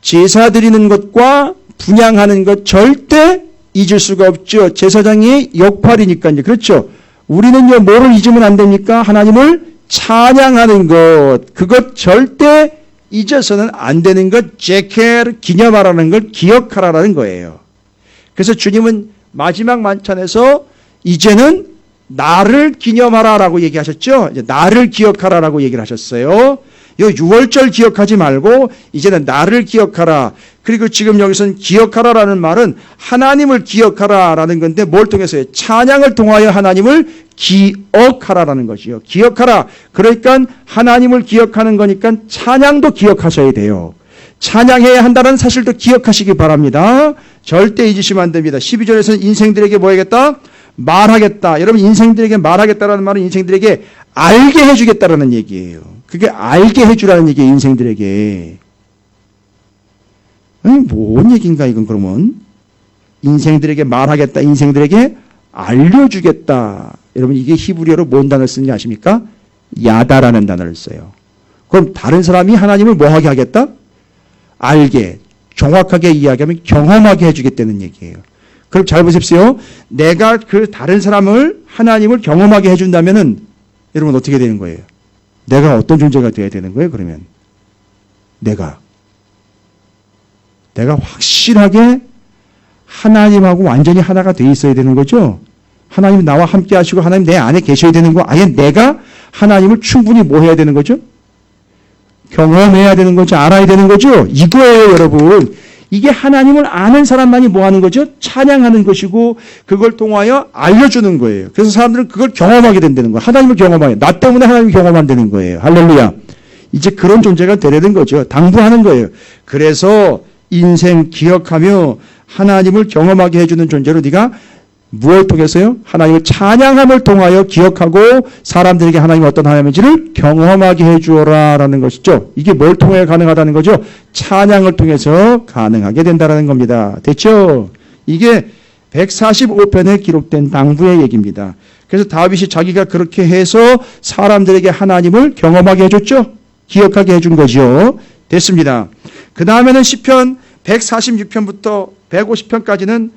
제사 드리는 것과 분양하는 것 절대 잊을 수가 없죠. 제사장이 역할이니까요. 그렇죠. 우리는요, 뭐를 잊으면 안 됩니까? 하나님을 찬양하는 것. 그것 절대 잊어서는 안 되는 것. 제케르 기념하라는 걸 기억하라는 거예요. 그래서 주님은 마지막 만찬에서 이제는 나를 기념하라라고 얘기하셨죠. 이제 나를 기억하라라고 얘기를 하셨어요. 요 6월절 기억하지 말고 이제는 나를 기억하라. 그리고 지금 여기서는 기억하라라는 말은 하나님을 기억하라라는 건데 뭘 통해서요? 찬양을 통하여 하나님을 기억하라라는 것이요. 기억하라. 그러니까 하나님을 기억하는 거니까 찬양도 기억하셔야 돼요. 찬양해야 한다는 사실도 기억하시기 바랍니다. 절대 잊으시면 안 됩니다. 12절에서는 인생들에게 뭐 하겠다? 말하겠다. 여러분 인생들에게 말하겠다라는 말은 인생들에게 알게 해주겠다라는 얘기예요. 그게 알게 해주라는 얘기예요. 인생들에게. 아니, 뭔 얘기인가 이건 그러면. 인생들에게 말하겠다. 인생들에게 알려주겠다. 여러분 이게 히브리어로 뭔 단어를 쓰는지 아십니까? 야다라는 단어를 써요. 그럼 다른 사람이 하나님을 뭐 하게 하겠다? 알게. 정확하게 이야기하면 경험하게 해주겠다는 얘기예요. 그럼 잘 보십시오. 내가 그 다른 사람을 하나님을 경험하게 해준다면은 여러분 어떻게 되는 거예요? 내가 어떤 존재가 되어야 되는 거예요? 그러면 내가 확실하게 하나님하고 완전히 하나가 돼 있어야 되는 거죠. 하나님 나와 함께 하시고 하나님 내 안에 계셔야 되는 거. 아예 내가 하나님을 충분히 뭐 해야 되는 거죠? 경험해야 되는 거죠. 알아야 되는 거죠. 이거예요, 여러분. 이게 하나님을 아는 사람만이 뭐 하는 거죠? 찬양하는 것이고 그걸 통하여 알려주는 거예요. 그래서 사람들은 그걸 경험하게 된다는 거예요. 하나님을 경험하게. 나 때문에 하나님을 경험한다는 거예요. 할렐루야. 이제 그런 존재가 되려는 거죠. 당부하는 거예요. 그래서 인생 기억하며 하나님을 경험하게 해주는 존재로 네가 무엇을 통해서요? 하나님을 찬양함을 통하여 기억하고 사람들에게 하나님이 어떤 하나님인지를 경험하게 해주어라 라는 것이죠. 이게 뭘 통해 가능하다는 거죠? 찬양을 통해서 가능하게 된다는 겁니다. 됐죠? 이게 145편에 기록된 당부의 얘기입니다. 그래서 다윗이 자기가 그렇게 해서 사람들에게 하나님을 경험하게 해줬죠? 기억하게 해준 거죠. 됐습니다. 그 다음에는 시편 146편부터 150편까지는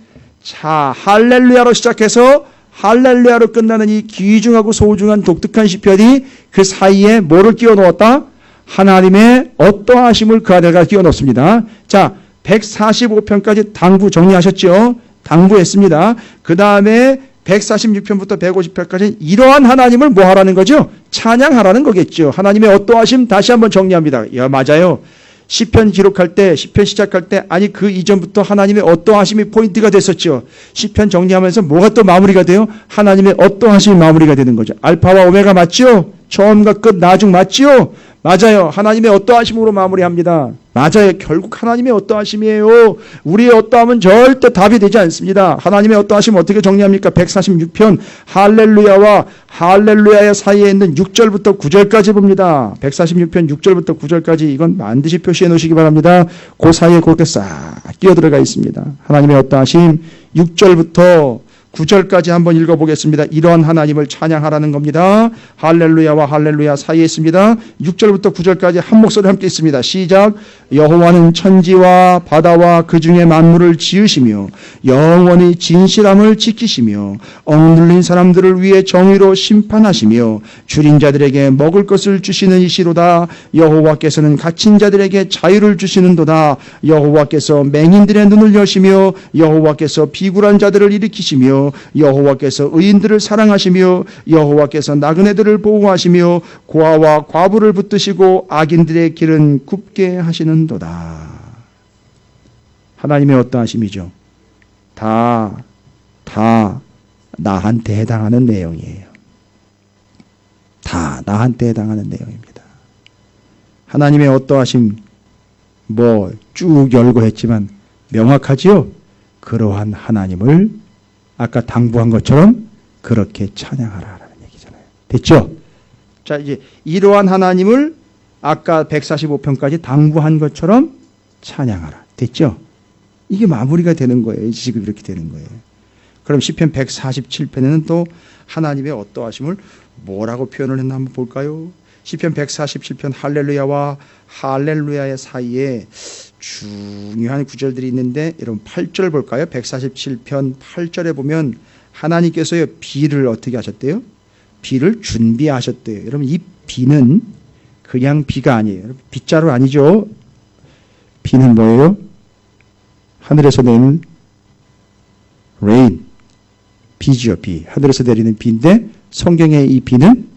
자, 할렐루야로 시작해서 할렐루야로 끝나는 이 귀중하고 소중한 독특한 시편이 그 사이에 뭐를 끼워 넣었다? 하나님의 어떠하심을 그 안에가 끼워 넣습니다. 자, 145편까지 당부 정리하셨죠? 당부했습니다. 그 다음에 146편부터 150편까지 이러한 하나님을 뭐 하라는 거죠? 찬양하라는 거겠죠. 하나님의 어떠하심 다시 한번 정리합니다. 맞아요. 시편 기록할 때, 시편 시작할 때, 아니 그 이전부터 하나님의 어떠하심이 포인트가 됐었죠. 시편 정리하면서 뭐가 또 마무리가 돼요? 하나님의 어떠하심이 마무리가 되는 거죠. 알파와 오메가 맞죠? 처음과 끝, 나중 맞죠? 맞아요. 하나님의 어떠하심으로 마무리합니다. 맞아요. 결국 하나님의 어떠하심이에요. 우리의 어떠함은 절대 답이 되지 않습니다. 하나님의 어떠하심 어떻게 정리합니까? 146편 할렐루야와 할렐루야의 사이에 있는 6절부터 9절까지 봅니다. 146편 6절부터 9절까지 이건 반드시 표시해 놓으시기 바랍니다. 그 사이에 그렇게 싹 끼어들어가 있습니다. 하나님의 어떠하심 6절부터 9절까지 한번 읽어보겠습니다. 이러한 하나님을 찬양하라는 겁니다. 할렐루야와 할렐루야 사이에 있습니다. 6절부터 9절까지 한 목소리 함께 있습니다. 시작. 여호와는 천지와 바다와 그 중에 만물을 지으시며 영원히 진실함을 지키시며 억눌린 사람들을 위해 정의로 심판하시며 줄인 자들에게 먹을 것을 주시는 이시로다. 여호와께서는 갇힌 자들에게 자유를 주시는도다. 여호와께서 맹인들의 눈을 여시며 여호와께서 비굴한 자들을 일으키시며 여호와께서 의인들을 사랑하시며 여호와께서 나그네들을 보호하시며 고아와 과부를 붙드시고 악인들의 길은 굽게 하시는도다. 하나님의 어떠하심이죠? 다 나한테 해당하는 내용이에요. 다 나한테 해당하는 내용입니다. 하나님의 어떠하심 뭐 쭉 열고 했지만 명확하지요? 그러한 하나님을 아까 당부한 것처럼 그렇게 찬양하라라는 얘기잖아요. 됐죠? 자, 이제 이러한 하나님을 아까 145편까지 당부한 것처럼 찬양하라. 됐죠? 이게 마무리가 되는 거예요. 지금 이렇게 되는 거예요. 그럼 시편 147편에는 또 하나님의 어떠하심을 뭐라고 표현을 했나 한번 볼까요? 시편 147편 할렐루야와 할렐루야의 사이에 중요한 구절들이 있는데 여러분 8절 볼까요? 147편 8절에 보면 하나님께서요 비를 어떻게 하셨대요? 비를 준비하셨대요. 여러분 이 비는 그냥 비가 아니에요. 여러분, 빗자루 아니죠? 비는 뭐예요? 하늘에서 내리는 rain, 비죠. 비. 하늘에서 내리는 비인데 성경의 이 비는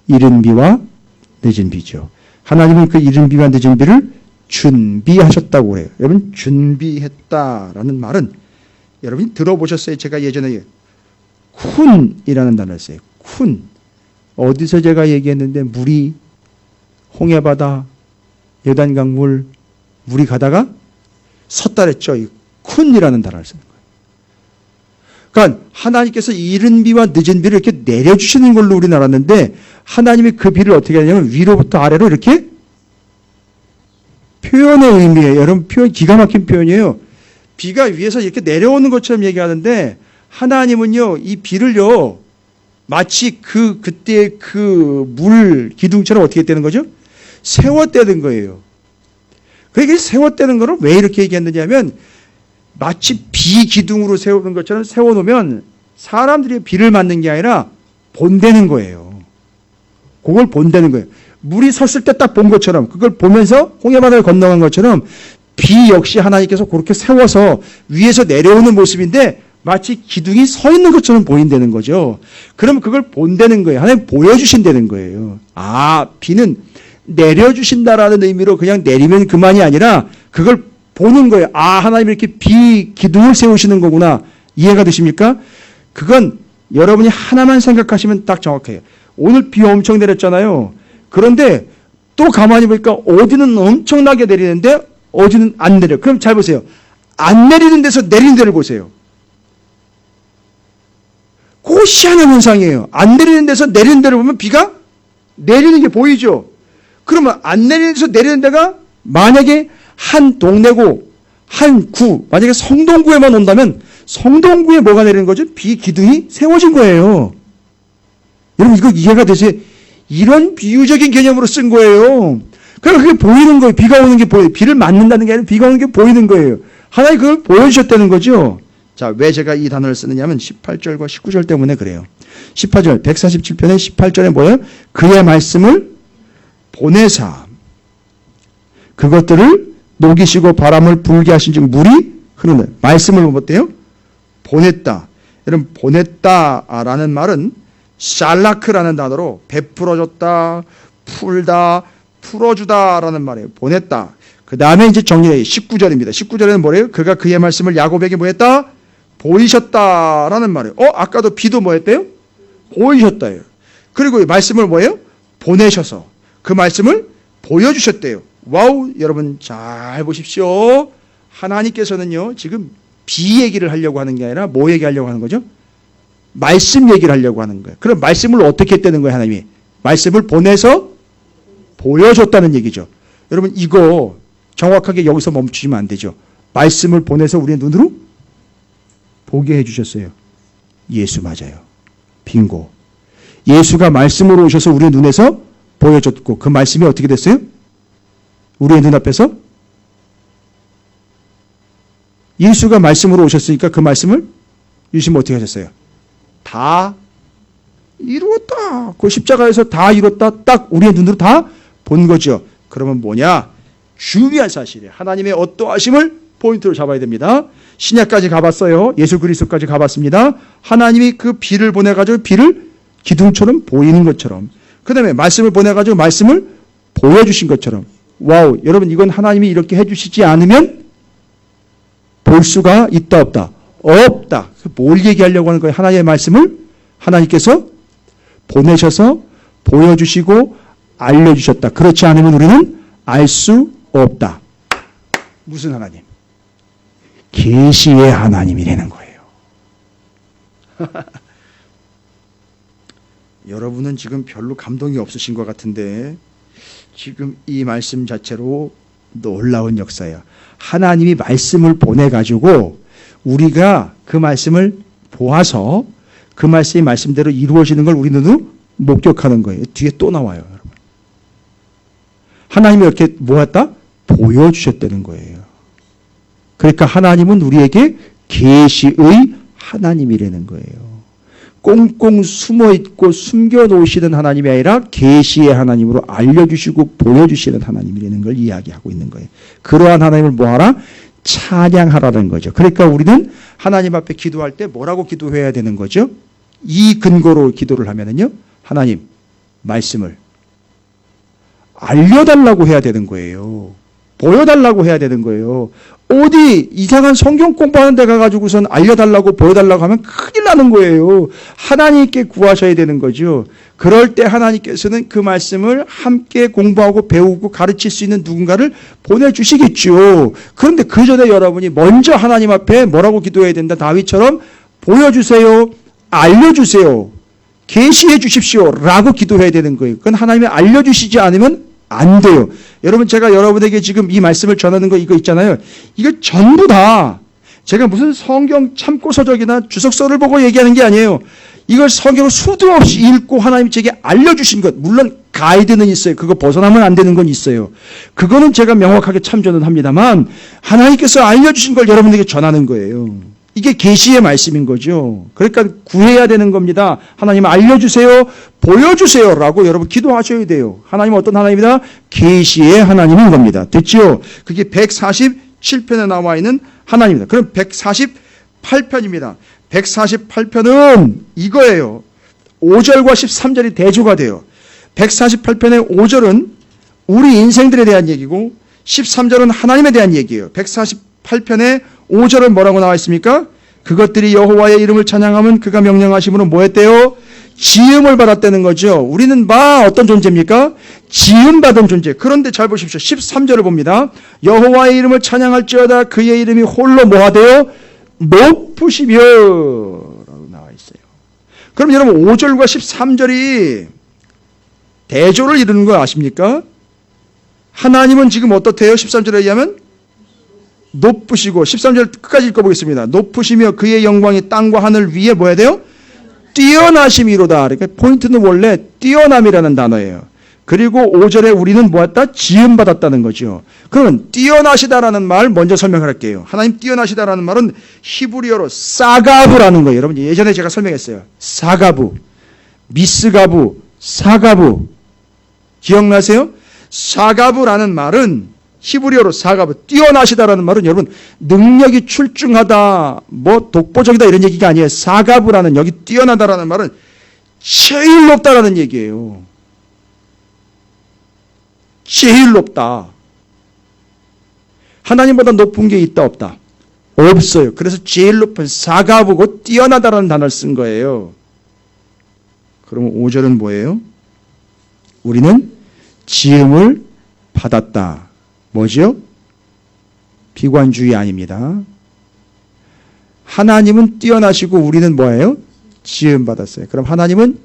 이른 비와 늦은 비죠. 하나님은 그 이른 비와 늦은 비를 준비하셨다고 해요. 여러분 준비했다라는 말은 여러분이 들어보셨어요? 제가 예전에 쿤이라는 단어를 써요. 쿤. 어디서 제가 얘기했는데 물이 홍해바다 요단강물 물이 가다가 섰다 그랬죠. 쿤이라는 단어를 쓰는 거예요. 그러니까 하나님께서 이른 비와 늦은 비를 이렇게 내려주시는 걸로 우리는 알았는데 하나님이 그 비를 어떻게 하냐면 위로부터 아래로 이렇게 표현의 의미예요. 여러분 표현 기가 막힌 표현이에요. 비가 위에서 이렇게 내려오는 것처럼 얘기하는데 하나님은요 이 비를요 마치 그때 그 물 기둥처럼 어떻게 떼는 거죠? 세워 떼는 거예요. 그게 세워 떼는 거를 왜 이렇게 얘기했느냐면 마치 비기둥으로 세우는 것처럼 세워놓으면 사람들이 비를 맞는 게 아니라 본대는 거예요. 그걸 본대는 거예요. 물이 섰을 때 딱 본 것처럼, 그걸 보면서 홍해바다를 건너간 것처럼 비 역시 하나님께서 그렇게 세워서 위에서 내려오는 모습인데 마치 기둥이 서 있는 것처럼 보인다는 거죠. 그러면 그걸 본다는 거예요. 하나님 보여주신다는 거예요. 아, 비는 내려주신다라는 의미로 그냥 내리면 그만이 아니라 그걸 보는 거예요. 아, 하나님 이렇게 비 기둥을 세우시는 거구나. 이해가 되십니까? 그건 여러분이 하나만 생각하시면 딱 정확해요. 오늘 비 엄청 내렸잖아요. 그런데 또 가만히 보니까 어디는 엄청나게 내리는데 어디는 안 내려. 그럼 잘 보세요. 안 내리는 데서 내리는 데를 보세요. 그거 희한한 현상이에요. 안 내리는 데서 내리는 데를 보면 비가 내리는 게 보이죠. 그러면 안 내리는 데서 내리는 데가 만약에 한 동네고 한 구, 만약에 성동구에만 온다면 성동구에 뭐가 내리는 거죠? 비 기둥이 세워진 거예요. 여러분 이거 이해가 되세요? 이런 비유적인 개념으로 쓴 거예요. 그러니까 그게 보이는 거예요. 비가 오는 게 보여요. 비를 맞는다는 게 아니라 비가 오는 게 보이는 거예요. 하나님 그걸 보여주셨다는 거죠. 자, 왜 제가 이 단어를 쓰느냐면 18절과 19절 때문에 그래요. 18절, 147편의 18절에 뭐예요? 그의 말씀을 보내사 그것들을 녹이시고 바람을 불게 하신 즉 물이 흐르는 말씀을 어때요? 보냈다. 여러분 보냈다라는 말은 샬라크라는 단어로 베풀어줬다, 풀다, 풀어주다라는 말이에요. 보냈다. 그 다음에 이제 정리해요. 19절입니다. 19절에는 뭐래요? 그가 그의 말씀을 야곱에게 뭐 했다? 보이셨다라는 말이에요. 아까도 비도 뭐 했대요? 보이셨다예요. 그리고 이 말씀을 뭐예요? 보내셔서 그 말씀을 보여주셨대요. 와우, 여러분 잘 보십시오. 하나님께서는요, 지금 비 얘기를 하려고 하는 게 아니라 뭐 얘기하려고 하는 거죠? 말씀 얘기를 하려고 하는 거예요. 그럼 말씀을 어떻게 했다는 거예요, 하나님이? 말씀을 보내서 보여줬다는 얘기죠. 여러분 이거 정확하게 여기서 멈추시면 안 되죠. 말씀을 보내서 우리의 눈으로 보게 해주셨어요. 예수 맞아요. 빙고. 예수가 말씀으로 오셔서 우리의 눈에서 보여줬고 그 말씀이 어떻게 됐어요? 우리의 눈앞에서 예수가 말씀으로 오셨으니까 그 말씀을 유심 어떻게 하셨어요? 다 이루었다. 그 십자가에서 다 이뤘다. 딱 우리의 눈으로 다 본 거죠. 그러면 뭐냐? 중요한 사실이에요. 하나님의 어떠하심을 포인트로 잡아야 됩니다. 신약까지 가봤어요. 예수 그리스도까지 가봤습니다. 하나님이 그 비를 보내가지고 비를 기둥처럼 보이는 것처럼 그 다음에 말씀을 보내가지고 말씀을 보여주신 것처럼 와우, 여러분 이건 하나님이 이렇게 해주시지 않으면 볼 수가 있다 없다? 없다. 뭘 얘기하려고 하는 거예요? 하나님의 말씀을 하나님께서 보내셔서 보여주시고 알려주셨다. 그렇지 않으면 우리는 알 수 없다. 무슨 하나님? 계시의 하나님이라는 거예요. 여러분은 지금 별로 감동이 없으신 것 같은데 지금 이 말씀 자체로 놀라운 역사예요. 하나님이 말씀을 보내가지고 우리가 그 말씀을 보아서 그 말씀이 말씀대로 이루어지는 걸 우리 눈으로 목격하는 거예요. 뒤에 또 나와요, 여러분. 하나님이 이렇게 모았다? 보여주셨다는 거예요. 그러니까 하나님은 우리에게 계시의 하나님이라는 거예요. 꽁꽁 숨어있고 숨겨놓으시는 하나님이 아니라 계시의 하나님으로 알려주시고 보여주시는 하나님이라는 걸 이야기하고 있는 거예요. 그러한 하나님을 뭐하라? 찬양하라는 거죠. 그러니까 우리는 하나님 앞에 기도할 때 뭐라고 기도해야 되는 거죠? 이 근거로 기도를 하면은요, 하나님 말씀을 알려달라고 해야 되는 거예요. 보여달라고 해야 되는 거예요. 어디 이상한 성경 공부하는 데 가가지고선 알려달라고 보여달라고 하면 큰일 나는 거예요. 하나님께 구하셔야 되는 거죠. 그럴 때 하나님께서는 그 말씀을 함께 공부하고 배우고 가르칠 수 있는 누군가를 보내주시겠죠. 그런데 그 전에 여러분이 먼저 하나님 앞에 뭐라고 기도해야 된다? 다윗처럼 보여주세요. 알려주세요. 계시해 주십시오. 라고 기도해야 되는 거예요. 그건 하나님이 알려주시지 않으면 안 돼요. 여러분 제가 여러분에게 지금 이 말씀을 전하는 거 이거 있잖아요. 이거 전부 다 제가 무슨 성경 참고서적이나 주석서를 보고 얘기하는 게 아니에요. 이걸 성경을 수도 없이 읽고 하나님이 제게 알려주신 것. 물론 가이드는 있어요. 그거 벗어나면 안 되는 건 있어요. 그거는 제가 명확하게 참조는 합니다만 하나님께서 알려주신 걸 여러분에게 전하는 거예요. 이게 계시의 말씀인 거죠. 그러니까 구해야 되는 겁니다. 하나님 알려주세요. 보여주세요. 라고 여러분 기도하셔야 돼요. 하나님은 어떤 하나님이다? 계시의 하나님인 겁니다. 됐죠? 그게 147편에 나와 있는 하나님입니다. 그럼 148편입니다. 148편은 이거예요. 5절과 13절이 대조가 돼요. 148편의 5절은 우리 인생들에 대한 얘기고 13절은 하나님에 대한 얘기예요. 148편의 5절은 뭐라고 나와 있습니까? 그것들이 여호와의 이름을 찬양하면 그가 명령하심으로 뭐 했대요? 지음을 받았다는 거죠. 우리는 어떤 존재입니까? 지음받은 존재. 그런데 잘 보십시오. 13절을 봅니다. 여호와의 이름을 찬양할지어다 그의 이름이 홀로 뭐하대요? 높으시며 라고 나와 있어요. 그럼 여러분 5절과 13절이 대조를 이루는 거 아십니까? 하나님은 지금 어떻대요? 13절에 의하면 높으시고 13절 끝까지 읽어보겠습니다. 높으시며 그의 영광이 땅과 하늘 위에 뭐 해야 돼요? 뛰어나심이로다. 그러니까 포인트는 원래 뛰어남이라는 단어예요. 그리고 5절에 우리는 뭐했다? 지음받았다는 거죠. 그러면 뛰어나시다라는 말 먼저 설명을 할게요. 하나님 뛰어나시다라는 말은 히브리어로 사가부라는 거예요. 여러분 예전에 제가 설명했어요. 사가부, 미스가부, 사가부 기억나세요? 사가부라는 말은 히브리어로 사가부, 뛰어나시다라는 말은 여러분 능력이 출중하다, 독보적이다 이런 얘기가 아니에요. 사가부라는 여기 뛰어나다라는 말은 제일 높다라는 얘기예요. 제일 높다. 하나님보다 높은 게 있다 없다? 없어요. 그래서 제일 높은 사가부고 뛰어나다라는 단어를 쓴 거예요. 그러면 5절은 뭐예요? 우리는 지음을 받았다. 뭐죠? 비관주의 아닙니다. 하나님은 뛰어나시고 우리는 뭐예요? 지음 받았어요. 그럼 하나님은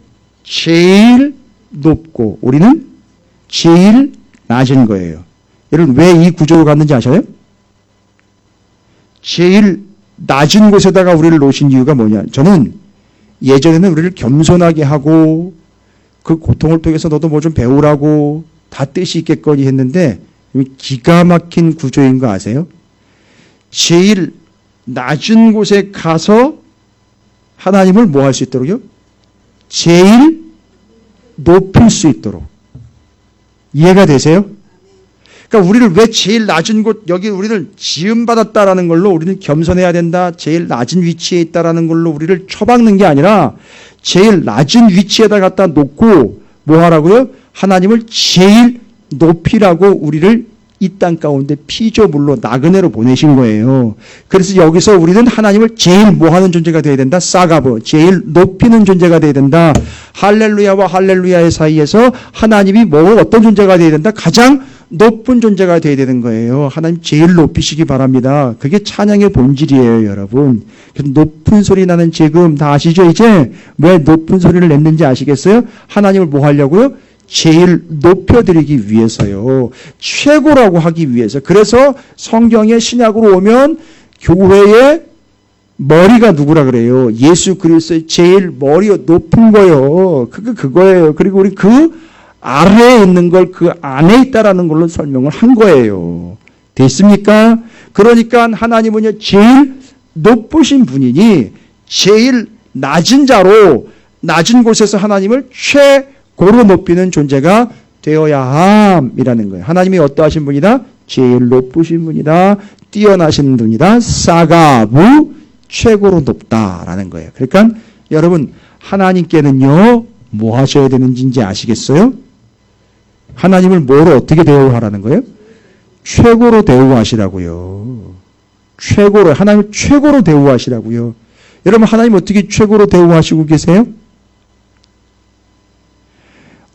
제일 높고 우리는 제일 낮은 거예요. 여러분 왜 이 구조로 갔는지 아셔요? 제일 낮은 곳에다가 우리를 놓으신 이유가 뭐냐? 저는 예전에는 우리를 겸손하게 하고 그 고통을 통해서 너도 뭐 좀 배우라고 다 뜻이 있겠거니 했는데 기가 막힌 구조인 거 아세요? 제일 낮은 곳에 가서 하나님을 뭐 할 수 있도록요? 제일 높일 수 있도록. 이해가 되세요? 그러니까 우리를 왜 제일 낮은 곳, 여기 우리를 지음받았다라는 걸로 우리는 겸손해야 된다, 제일 낮은 위치에 있다라는 걸로 우리를 처박는 게 아니라 제일 낮은 위치에다 갖다 놓고 뭐 하라고요? 하나님을 제일 높이라고 우리를 이 땅 가운데 피조물로 나그네로 보내신 거예요. 그래서 여기서 우리는 하나님을 제일 뭐 하는 존재가 되어야 된다? 사가브, 제일 높이는 존재가 되어야 된다. 할렐루야와 할렐루야의 사이에서 하나님이 어떤 존재가 되어야 된다? 가장 높은 존재가 되어야 되는 거예요. 하나님 제일 높이시기 바랍니다. 그게 찬양의 본질이에요, 여러분. 높은 소리 나는 지금 다 아시죠? 이제 왜 높은 소리를 냈는지 아시겠어요? 하나님을 뭐 하려고요? 제일 높여드리기 위해서요. 최고라고 하기 위해서. 그래서 성경의 신약으로 오면 교회의 머리가 누구라 그래요? 예수 그리스도의 제일 머리가 높은 거요. 그거예요. 그리고 우리 그 아래에 있는 걸 그 안에 있다라는 걸로 설명을 한 거예요. 됐습니까? 그러니까 하나님은요, 제일 높으신 분이니 제일 낮은 자로 낮은 곳에서 하나님을 최고로 높이는 존재가 되어야 함이라는 거예요. 하나님이 어떠하신 분이다? 제일 높으신 분이다. 뛰어나신 분이다. 사가부 최고로 높다라는 거예요. 그러니까 여러분 하나님께는요 뭐 하셔야 되는지 이제 아시겠어요? 하나님을 뭐로 어떻게 대우하라는 거예요? 최고로 대우하시라고요. 최고로, 하나님을 최고로 대우하시라고요. 여러분 하나님 어떻게 최고로 대우하시고 계세요?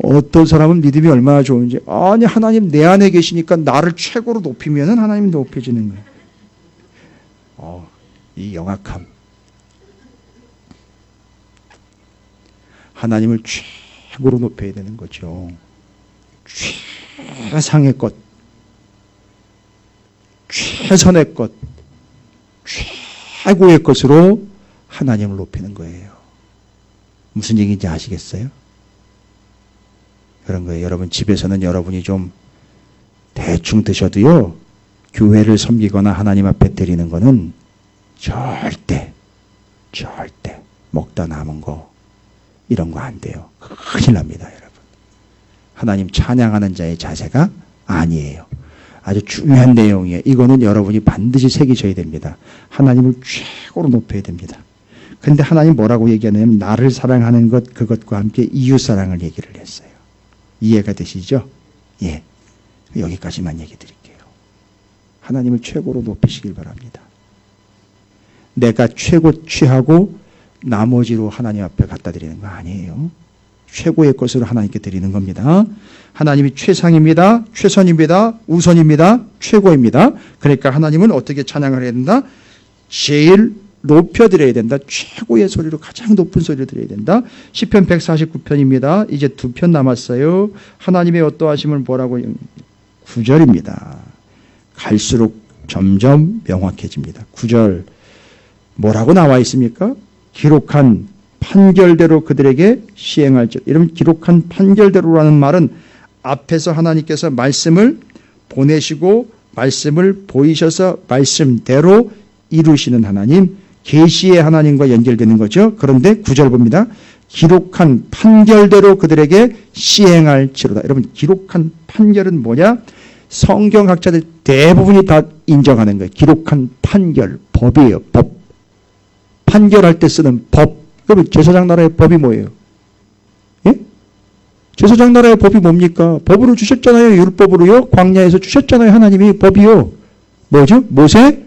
어떤 사람은 믿음이 얼마나 좋은지, 아니 하나님 내 안에 계시니까 나를 최고로 높이면 하나님 높여지는 거예요. 이 영악함. 하나님을 최고로 높여야 되는 거죠. 최상의 것, 최선의 것, 최고의 것으로 하나님을 높이는 거예요. 무슨 얘기인지 아시겠어요? 그런 거예요. 여러분 집에서는 여러분이 좀 대충 드셔도요, 교회를 섬기거나 하나님 앞에 드리는 거는 절대 먹다 남은 거 이런 거 안 돼요. 큰일 납니다, 여러분. 하나님 찬양하는 자의 자세가 아니에요. 아주 중요한 내용이에요. 이거는 여러분이 반드시 새기셔야 됩니다. 하나님을 최고로 높여야 됩니다. 근데 하나님 뭐라고 얘기하냐면 나를 사랑하는 것, 그것과 함께 이웃사랑을 얘기를 했어요. 이해가 되시죠? 예. 여기까지만 얘기 드릴게요. 하나님을 최고로 높이시길 바랍니다. 내가 최고 취하고 나머지로 하나님 앞에 갖다 드리는 거 아니에요. 최고의 것으로 하나님께 드리는 겁니다. 하나님이 최상입니다. 최선입니다. 우선입니다. 최고입니다. 그러니까 하나님은 어떻게 찬양을 해야 된다? 제일 높여드려야 된다. 최고의 소리로 가장 높은 소리를 드려야 된다. 시편 149편입니다. 이제 2편 남았어요. 하나님의 어떠하심을 뭐라고 9절입니다. 갈수록 점점 명확해집니다. 9절 뭐라고 나와 있습니까? 기록한 판결대로 그들에게 시행할지어다. 이러면 기록한 판결대로라는 말은 앞에서 하나님께서 말씀을 보내시고 말씀을 보이셔서 말씀대로 이루시는 하나님, 계시의 하나님과 연결되는 거죠. 그런데 9절 봅니다. 기록한 판결대로 그들에게 시행할지로다. 여러분 기록한 판결은 뭐냐? 성경학자들 대부분이 다 인정하는 거예요. 기록한 판결, 법이에요. 법. 판결할 때 쓰는 법. 그러면 제사장 나라의 법이 뭐예요? 예? 제사장 나라의 법이 뭡니까? 법으로 주셨잖아요. 율법으로요. 광야에서 주셨잖아요. 하나님이 법이요. 뭐죠? 모세?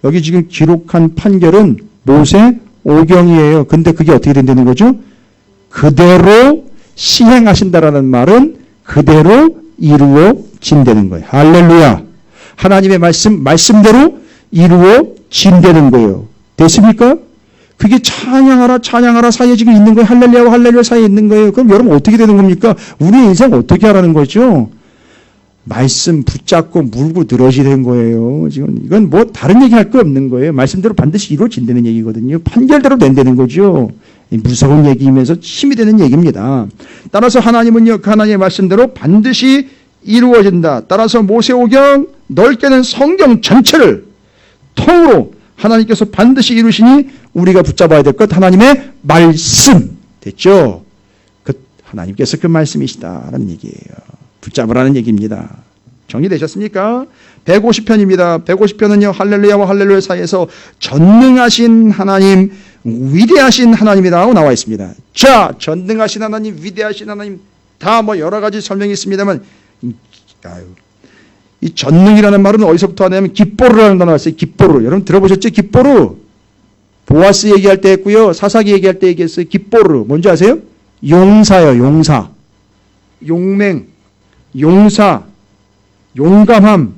여기 지금 기록한 판결은 모세 오경이에요. 근데 그게 어떻게 된다는 거죠? 그대로 시행하신다라는 말은 그대로 이루어진다는 거예요. 할렐루야. 하나님의 말씀대로 이루어진다는 거예요. 됐습니까? 그게 찬양하라 사이에 지금 있는 거예요. 할렐루야와 할렐루야 사이에 있는 거예요. 그럼 여러분 어떻게 되는 겁니까? 우리 인생 어떻게 하라는 거죠? 말씀 붙잡고 물고 늘어지는 거예요. 지금 이건 뭐 다른 얘기할 거 없는 거예요. 말씀대로 반드시 이루어진다는 얘기거든요. 판결대로 된다는 거죠. 무서운 얘기이면서 힘이 되는 얘기입니다. 따라서 하나님은요, 그 하나님의 말씀대로 반드시 이루어진다. 따라서 모세오경 넓게는 성경 전체를 통으로 하나님께서 반드시 이루시니 우리가 붙잡아야 될 것 하나님의 말씀. 됐죠? 하나님께서 그 말씀이시다라는 얘기예요. 붙잡으라는 얘기입니다. 정리되셨습니까? 150편입니다. 150편은요, 할렐루야와 할렐루야 사이에서 전능하신 하나님, 위대하신 하나님이라고 나와 있습니다. 자, 전능하신 하나님, 위대하신 하나님, 다 뭐 여러 가지 설명이 있습니다만, 이 전능이라는 말은 어디서부터 하냐면 깃보르라는 단어가 있어요. 깃보르. 여러분 들어보셨죠? 깃보르. 보아스 얘기할 때 했고요. 사사기 얘기할 때 얘기했어요. 깃보르. 뭔지 아세요? 용사요. 용사. 용맹. 용사. 용감함.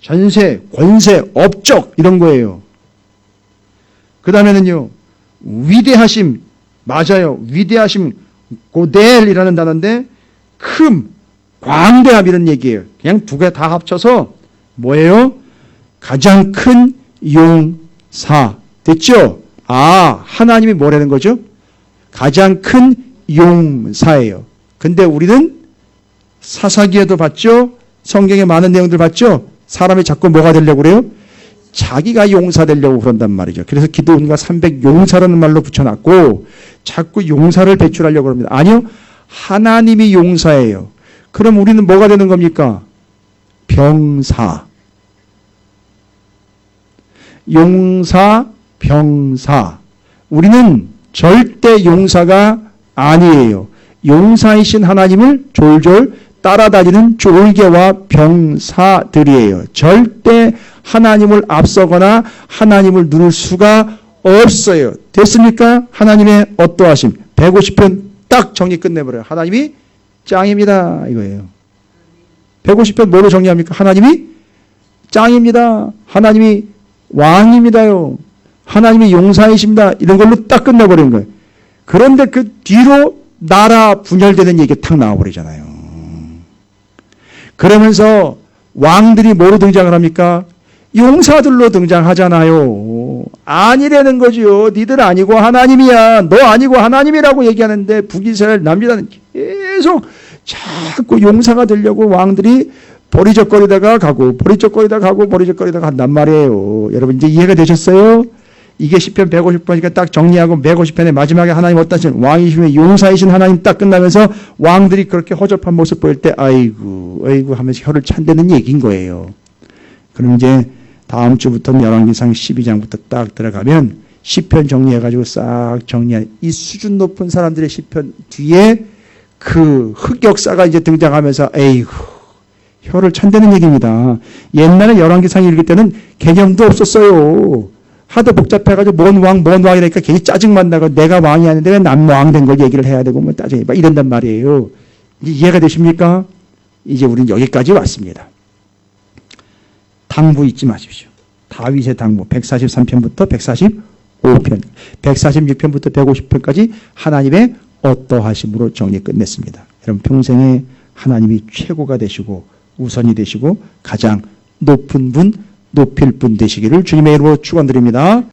전세. 권세. 업적. 이런 거예요. 그 다음에는요. 위대하심. 맞아요. 위대하심. 고델이라는 단어인데 큼. 광대함 이런 얘기예요. 그냥 두 개 다 합쳐서 뭐예요? 가장 큰 용사. 됐죠? 아, 하나님이 뭐라는 거죠? 가장 큰 용사예요. 근데 우리는 사사기에도 봤죠? 성경에 많은 내용들 봤죠? 사람이 자꾸 뭐가 되려고 그래요? 자기가 용사 되려고 그런단 말이죠. 그래서 기도원과 300용사라는 말로 붙여놨고 자꾸 용사를 배출하려고 합니다. 아니요. 하나님이 용사예요. 그럼 우리는 뭐가 되는 겁니까? 병사. 용사, 병사. 우리는 절대 용사가 아니에요. 용사이신 하나님을 졸졸 따라다니는 졸개와 병사들이에요. 절대 하나님을 앞서거나 하나님을 누를 수가 없어요. 됐습니까? 하나님의 어떠하심. 150편 딱 정리 끝내버려요. 하나님이 짱입니다. 이거예요. 150편 뭐로 정리합니까? 하나님이 짱입니다. 하나님이 왕입니다요. 하나님이 용사이십니다. 이런 걸로 딱 끝내버린 거예요. 그런데 그 뒤로 나라 분열되는 얘기가 탁 나와버리잖아요. 그러면서 왕들이 뭐로 등장을 합니까? 용사들로 등장하잖아요. 아니라는 거죠. 니들 아니고 하나님이야. 너 아니고 하나님이라고 얘기하는데 북이스라엘 남유다는 계속 자꾸 용사가 되려고 왕들이 버리적거리다가 가고 한단 말이에요. 여러분 이제 이해가 되셨어요? 이게 시편 150편이니까 딱 정리하고 150편의 마지막에 하나님 어떠신 왕이시며 용사이신 하나님 딱 끝나면서 왕들이 그렇게 허접한 모습 보일 때 아이고 하면서 혀를 찬다는 얘기인 거예요. 그럼 이제 다음 주부터는 열왕기상 12장부터 딱 들어가면 시편 정리해가지고 싹 정리한 이 수준 높은 사람들의 시편 뒤에 그 흑역사가 이제 등장하면서 에이구 혀를 찬다는 얘기입니다. 옛날에 열왕기상 읽을 때는 개념도 없었어요. 하도 복잡해가지고 뭔 왕이라니까 괜히 짜증만 나고 내가 왕이 아닌데 왜 남 왕 된 걸 얘기를 해야 되고 뭐 따지고 막 이런단 말이에요. 이해가 되십니까? 이제 우리는 여기까지 왔습니다. 당부 잊지 마십시오. 다윗의 당부 143편부터 145편 146편부터 150편까지 하나님의 어떠하심으로 정리 끝냈습니다. 여러분 평생에 하나님이 최고가 되시고 우선이 되시고 가장 높은 분 높일 분 되시기를 주님의 이름으로 축원드립니다.